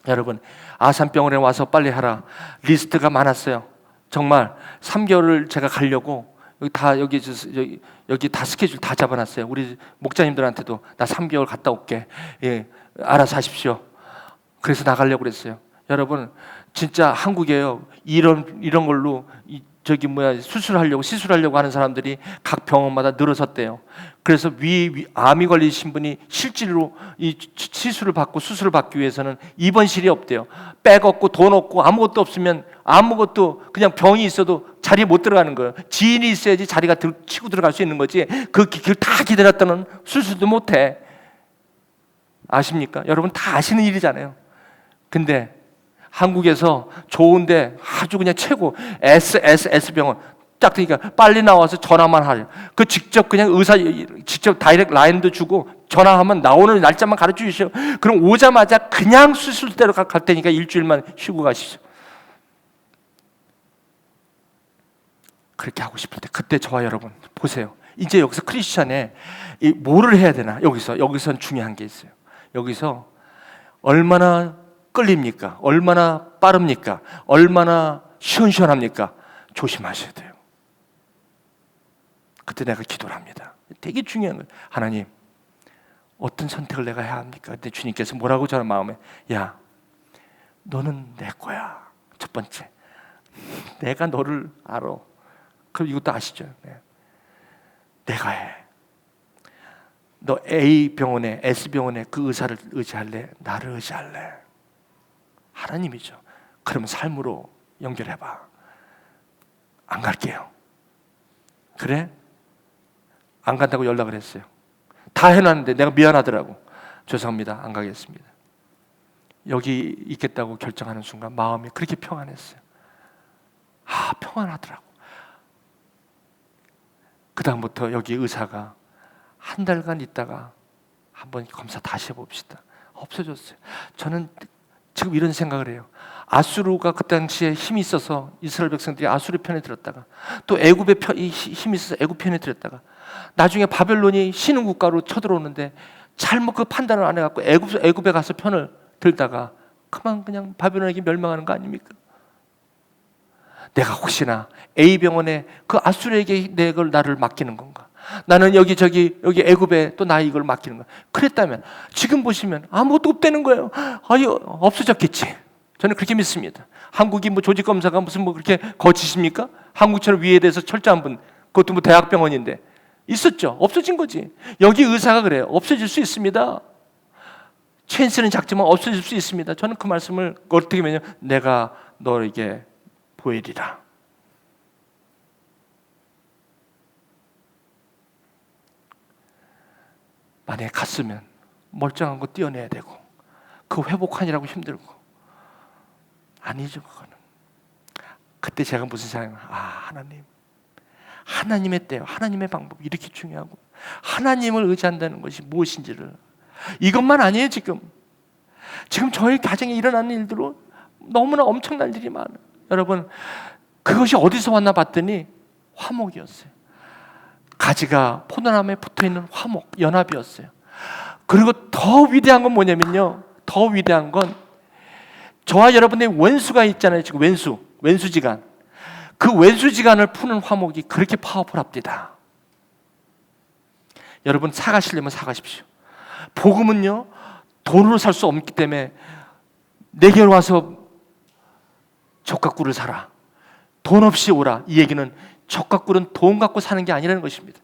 여러분 아산병원에 와서 빨리 하라 리스트가 많았어요. 정말 3개월을 제가 가려고 여기 다 스케줄 다 잡아놨어요. 우리 목자님들한테도 나 3개월 갔다 올게. 예, 알아서 하십시오. 그래서 나가려고 그랬어요. 여러분 진짜 한국에요. 이런 걸로 시술하려고 하는 사람들이 각 병원마다 늘어섰대요. 그래서 암이 걸리신 분이 실제로 이 시술을 받고 수술을 받기 위해서는 입원실이 없대요. 백 없고 돈 없고 아무것도 없으면 아무것도 그냥 병이 있어도 자리에 못 들어가는 거예요. 지인이 있어야지 자리가 치고 들어갈 수 있는 거지. 그 길 다 기다렸다는 수술도 못 해. 아십니까? 여러분 다 아시는 일이잖아요. 근데 한국에서 좋은데 아주 그냥 최고 S병원 딱 되니까 빨리 나와서 전화만 하려. 그 직접 그냥 의사 직접 다이렉트 라인도 주고 전화하면 나오는 날짜만 가르쳐 주시오. 그럼 오자마자 그냥 수술대로 갈 테니까 일주일만 쉬고 가시죠. 그렇게 하고 싶을 때 그때 저와 여러분 보세요. 이제 여기서 크리스천에 뭐를 해야 되나? 여기선 중요한 게 있어요. 여기서 얼마나 끌립니까? 얼마나 빠릅니까? 얼마나 시원시원합니까? 조심하셔야 돼요. 그때 내가 기도를 합니다. 되게 중요한 거예요. 하나님, 어떤 선택을 내가 해야 합니까? 그때 주님께서 뭐라고 저는 마음에, 야, 너는 내 거야. 첫 번째, 내가 너를 알아. 그럼 이것도 아시죠? 내가 해. 너 A병원에, S병원에 그 의사를 의지할래? 나를 의지할래? 하나님이죠. 그러면 삶으로 연결해봐. 안 갈게요. 그래? 안 간다고 연락을 했어요. 다 해놨는데 내가 미안하더라고. 죄송합니다. 안 가겠습니다. 여기 있겠다고 결정하는 순간 마음이 그렇게 평안했어요. 평안하더라고. 그 다음부터 여기 의사가 한 달간 있다가 한번 검사 다시 해봅시다. 없어졌어요. 저는 지금 이런 생각을 해요. 아수르가 그 당시에 힘이 있어서 이스라엘 백성들이 아수르 편에 들었다가 또 애굽의 힘이 있어서 애굽 편에 들었다가 나중에 바벨론이 신흥 국가로 쳐들어오는데 잘못 그 판단을 안 해갖고 애굽에 가서 편을 들다가 그냥 바벨론에게 멸망하는 거 아닙니까? 내가 혹시나 A병원에 그 아수르에게 나를 맡기는 건가? 나는 여기 애굽에 또 나 이걸 맡기는 거야. 그랬다면 지금 보시면 아무것도 없다는 거예요. 없어졌겠지. 저는 그렇게 믿습니다. 한국이 조직 검사가 무슨 그렇게 거치십니까? 한국처럼 위에 대해서 철저한 분, 그것도 대학병원인데 있었죠. 없어진 거지. 여기 의사가 그래요. 없어질 수 있습니다. 찬스는 작지만 없어질 수 있습니다. 저는 그 말씀을 어떻게 하면 내가 너에게 보이리라. 만약에 갔으면 멀쩡한 거 떼어내야 되고 그 회복하느라고 힘들고 아니죠. 그거는 그때 제가 무슨 생각을 하나님의 때요. 하나님의 방법이 이렇게 중요하고 하나님을 의지한다는 것이 무엇인지를 이것만 아니에요. 지금 저희 가정에 일어나는 일들로 너무나 엄청난 일이 많아요. 여러분 그것이 어디서 왔나 봤더니 화목이었어요. 가지가 포도나무에 붙어있는 화목, 연합이었어요. 그리고 더 위대한 건 뭐냐면요. 더 위대한 건 저와 여러분의 원수가 있잖아요. 지금 왼수지간. 그 왼수지간을 푸는 화목이 그렇게 파워풀합니다. 여러분 사가시려면 사가십시오. 복음은요. 돈으로 살 수 없기 때문에 내게로 와서 젓가꾸를 사라. 돈 없이 오라. 이 얘기는 젓가꿀은 돈 갖고 사는 게 아니라는 것입니다.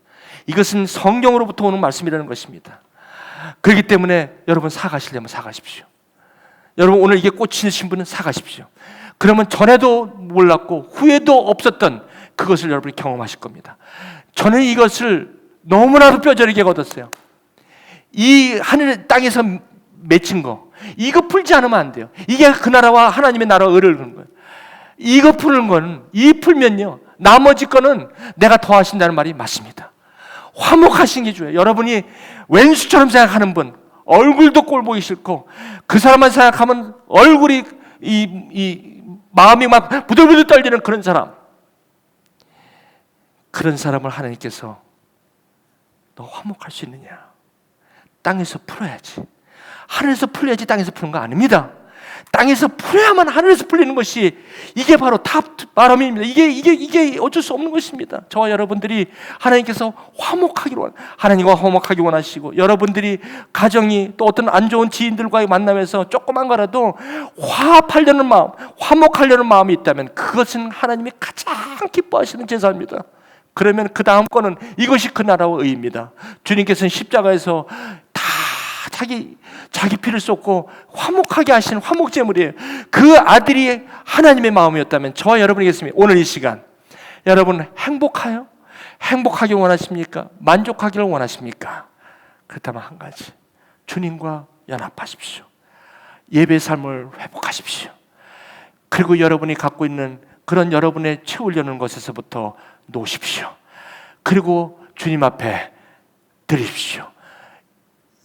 이것은 성경으로부터 오는 말씀이라는 것입니다. 그렇기 때문에 여러분 사가시려면 사가십시오. 여러분 오늘 이게 꽂히신 분은 사가십시오. 그러면 전에도 몰랐고 후에도 없었던 그것을 여러분이 경험하실 겁니다. 저는 이것을 너무나도 뼈저리게 얻었어요. 이 하늘 땅에서 맺힌 거, 이거 풀지 않으면 안 돼요. 이게 그 나라와 하나님의 나라와 의를 그런 거예요. 이거 푸는 건, 이 풀면요, 나머지 거는 내가 더 하신다는 말이 맞습니다. 화목하신 게 중요해요. 여러분이 왼수처럼 생각하는 분, 얼굴도 꼴 보기 싫고 그 사람만 생각하면 얼굴이 마음이 막 부들부들 떨리는 그런 사람, 그런 사람을 하나님께서 너 화목할 수 있느냐? 땅에서 풀어야지. 하늘에서 풀려야지 땅에서 푸는 거 아닙니다. 땅에서 풀어야만 하늘에서 풀리는 것이, 이게 바로 답바람입니다. 이게 어쩔 수 없는 것입니다. 저와 여러분들이 하나님께서 화목하기로, 하나님과 화목하기 원하시고, 여러분들이 가정이 또 어떤 안 좋은 지인들과의 만남에서 조그만 거라도 화합하려는 마음, 화목하려는 마음이 있다면 그것은 하나님이 가장 기뻐하시는 제사입니다. 그러면 그 다음 거는 이것이 그 나라와 의입니다. 주님께서는 십자가에서 다 자기 피를 쏟고 화목하게 하신 화목제물이에요. 그 아들이 하나님의 마음이었다면 저와 여러분이겠습니다. 오늘 이 시간 여러분 행복하기 원하십니까? 만족하기를 원하십니까? 그렇다면 한 가지, 주님과 연합하십시오. 예배 삶을 회복하십시오. 그리고 여러분이 갖고 있는 그런 여러분의 채우려는 것에서부터 놓으십시오. 그리고 주님 앞에 드립시오.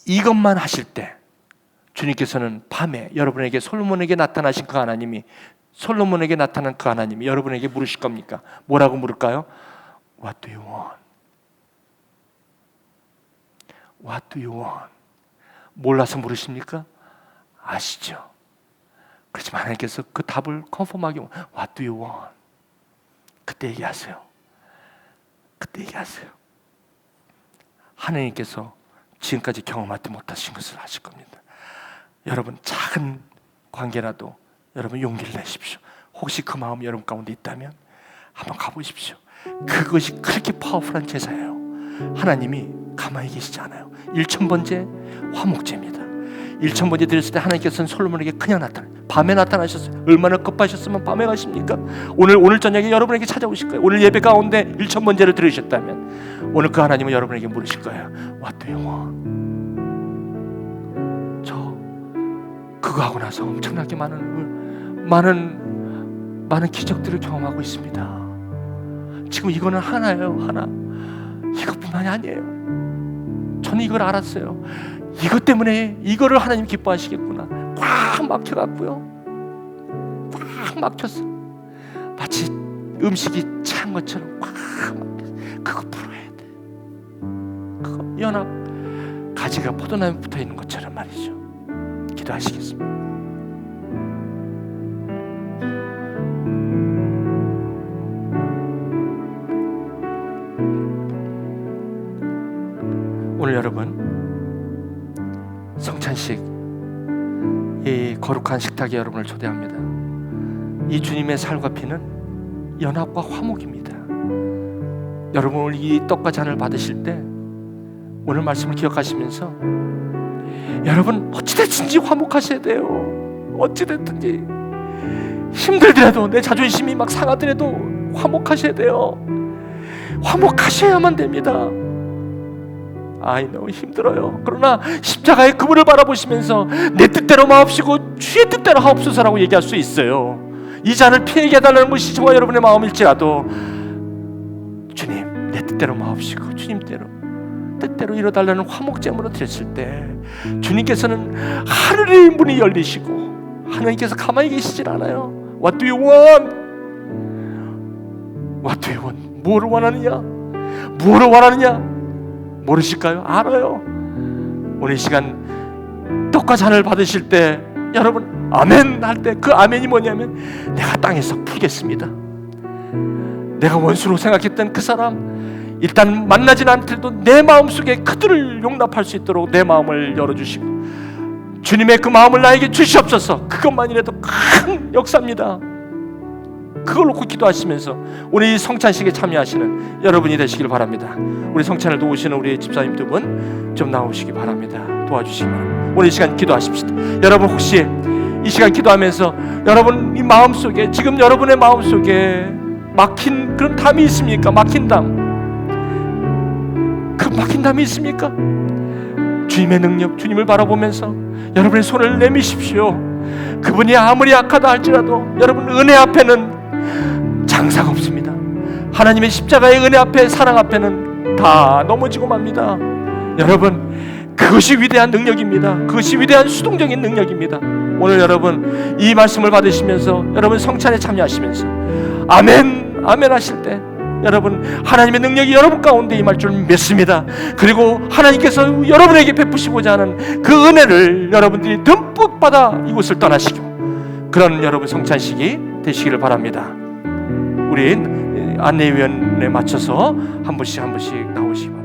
이것만 하실 때 주님께서는 밤에 여러분에게 솔로몬에게 나타나신 그 하나님이, 솔로몬에게 나타난 그 하나님이 여러분에게 물으실 겁니까? 뭐라고 물을까요? What do you want? What do you want? 몰라서 물으십니까? 아시죠? 그렇지만 하나님께서 그 답을 컨펌하기 원해요. What do you want? 그때 얘기하세요. 그때 얘기하세요. 하나님께서 지금까지 경험하지 못하신 것을 하실 겁니다. 여러분 작은 관계라도 여러분 용기를 내십시오. 혹시 그 마음이 여러분 가운데 있다면 한번 가보십시오. 그것이 그렇게 파워풀한 제사예요. 하나님이 가만히 계시지 않아요. 1000번째 화목제입니다. 1000번째 드렸을 때 하나님께서는 솔로몬에게 그냥 밤에 나타나셨어요. 얼마나 급하셨으면 밤에 가십니까? 오늘 저녁에 여러분에게 찾아오실 거예요. 오늘 예배 가운데 1000번째를 들으셨다면 오늘 그 하나님은 여러분에게 물으실 거예요. What do you want? 저 그거 하고 나서 엄청나게 많은 기적들을 경험하고 있습니다. 지금 이거는 하나예요. 하나. 이것뿐만이 아니에요. 저는 이걸 알았어요. 이것 때문에 이거를 하나님 기뻐하시겠구나. 꽉 막혀갖고요. 꽉 막혔어. 마치 음식이 찬 것처럼 꽉 막혔어. 그거 풀어야 돼. 그거 연합 가지가 포도나무에 붙어있는 것처럼 말이죠. 기도하시겠습니다. 오늘 여러분 성찬식, 이 거룩한 식탁에 여러분을 초대합니다. 이 주님의 살과 피는 연합과 화목입니다. 여러분 오늘 이 떡과 잔을 받으실 때 오늘 말씀을 기억하시면서 여러분 어찌됐든지 화목하셔야 돼요. 어찌됐든지 힘들더라도, 내 자존심이 막 상하더라도 화목하셔야 돼요. 화목하셔야만 됩니다. 너무 힘들어요. 그러나 십자가의 그분을 바라보시면서 내 뜻대로 마옵시고 주의 뜻대로 하옵소서라고 얘기할 수 있어요. 이 잔을 피하게 해달라는 것이 저와 여러분의 마음일지라도 주님 내 뜻대로 마옵시고 주님 뜻대로 이뤄달라는 화목제물로 드렸을 때 주님께서는 하늘의 문이 열리시고 하나님께서 가만히 계시질 않아요. What do you want? What do you want? 무엇을 원하느냐? 모르실까요? 알아요. 오늘 이 시간 떡과 잔을 받으실 때 여러분 아멘 할 때 그 아멘이 뭐냐면 내가 땅에서 풀겠습니다. 내가 원수로 생각했던 그 사람 일단 만나진 않더라도 내 마음속에 그들을 용납할 수 있도록 내 마음을 열어주시고 주님의 그 마음을 나에게 주시옵소서. 그것만이라도 큰 역사입니다. 그걸 놓고 기도하시면서 오늘 이 성찬식에 참여하시는 여러분이 되시길 바랍니다. 우리 성찬을 도우시는 우리 집사님 두 분 좀 나오시기 바랍니다. 도와주시기 바랍니다. 오늘 이 시간 기도하십시다. 여러분 혹시 이 시간 기도하면서 여러분 이 마음속에, 지금 여러분의 마음속에 막힌 그런 담이 있습니까? 막힌 담, 그 막힌 담이 있습니까? 주님의 능력, 주님을 바라보면서 여러분의 손을 내미십시오. 그분이 아무리 약하다 할지라도 여러분 은혜 앞에는 장사가 없습니다. 하나님의 십자가의 은혜 앞에, 사랑 앞에는 다 넘어지고 맙니다. 여러분, 그것이 위대한 능력입니다. 그것이 위대한 수동적인 능력입니다. 오늘 여러분 이 말씀을 받으시면서 여러분 성찬에 참여하시면서 아멘 아멘 하실 때 여러분 하나님의 능력이 여러분 가운데 임할 줄 믿습니다. 그리고 하나님께서 여러분에게 베푸시고자 하는 그 은혜를 여러분들이 듬뿍 받아 이곳을 떠나시고 그런 여러분 성찬식이 되시기를 바랍니다. 우리 안내위원회 맞춰서 한 분씩 나오시고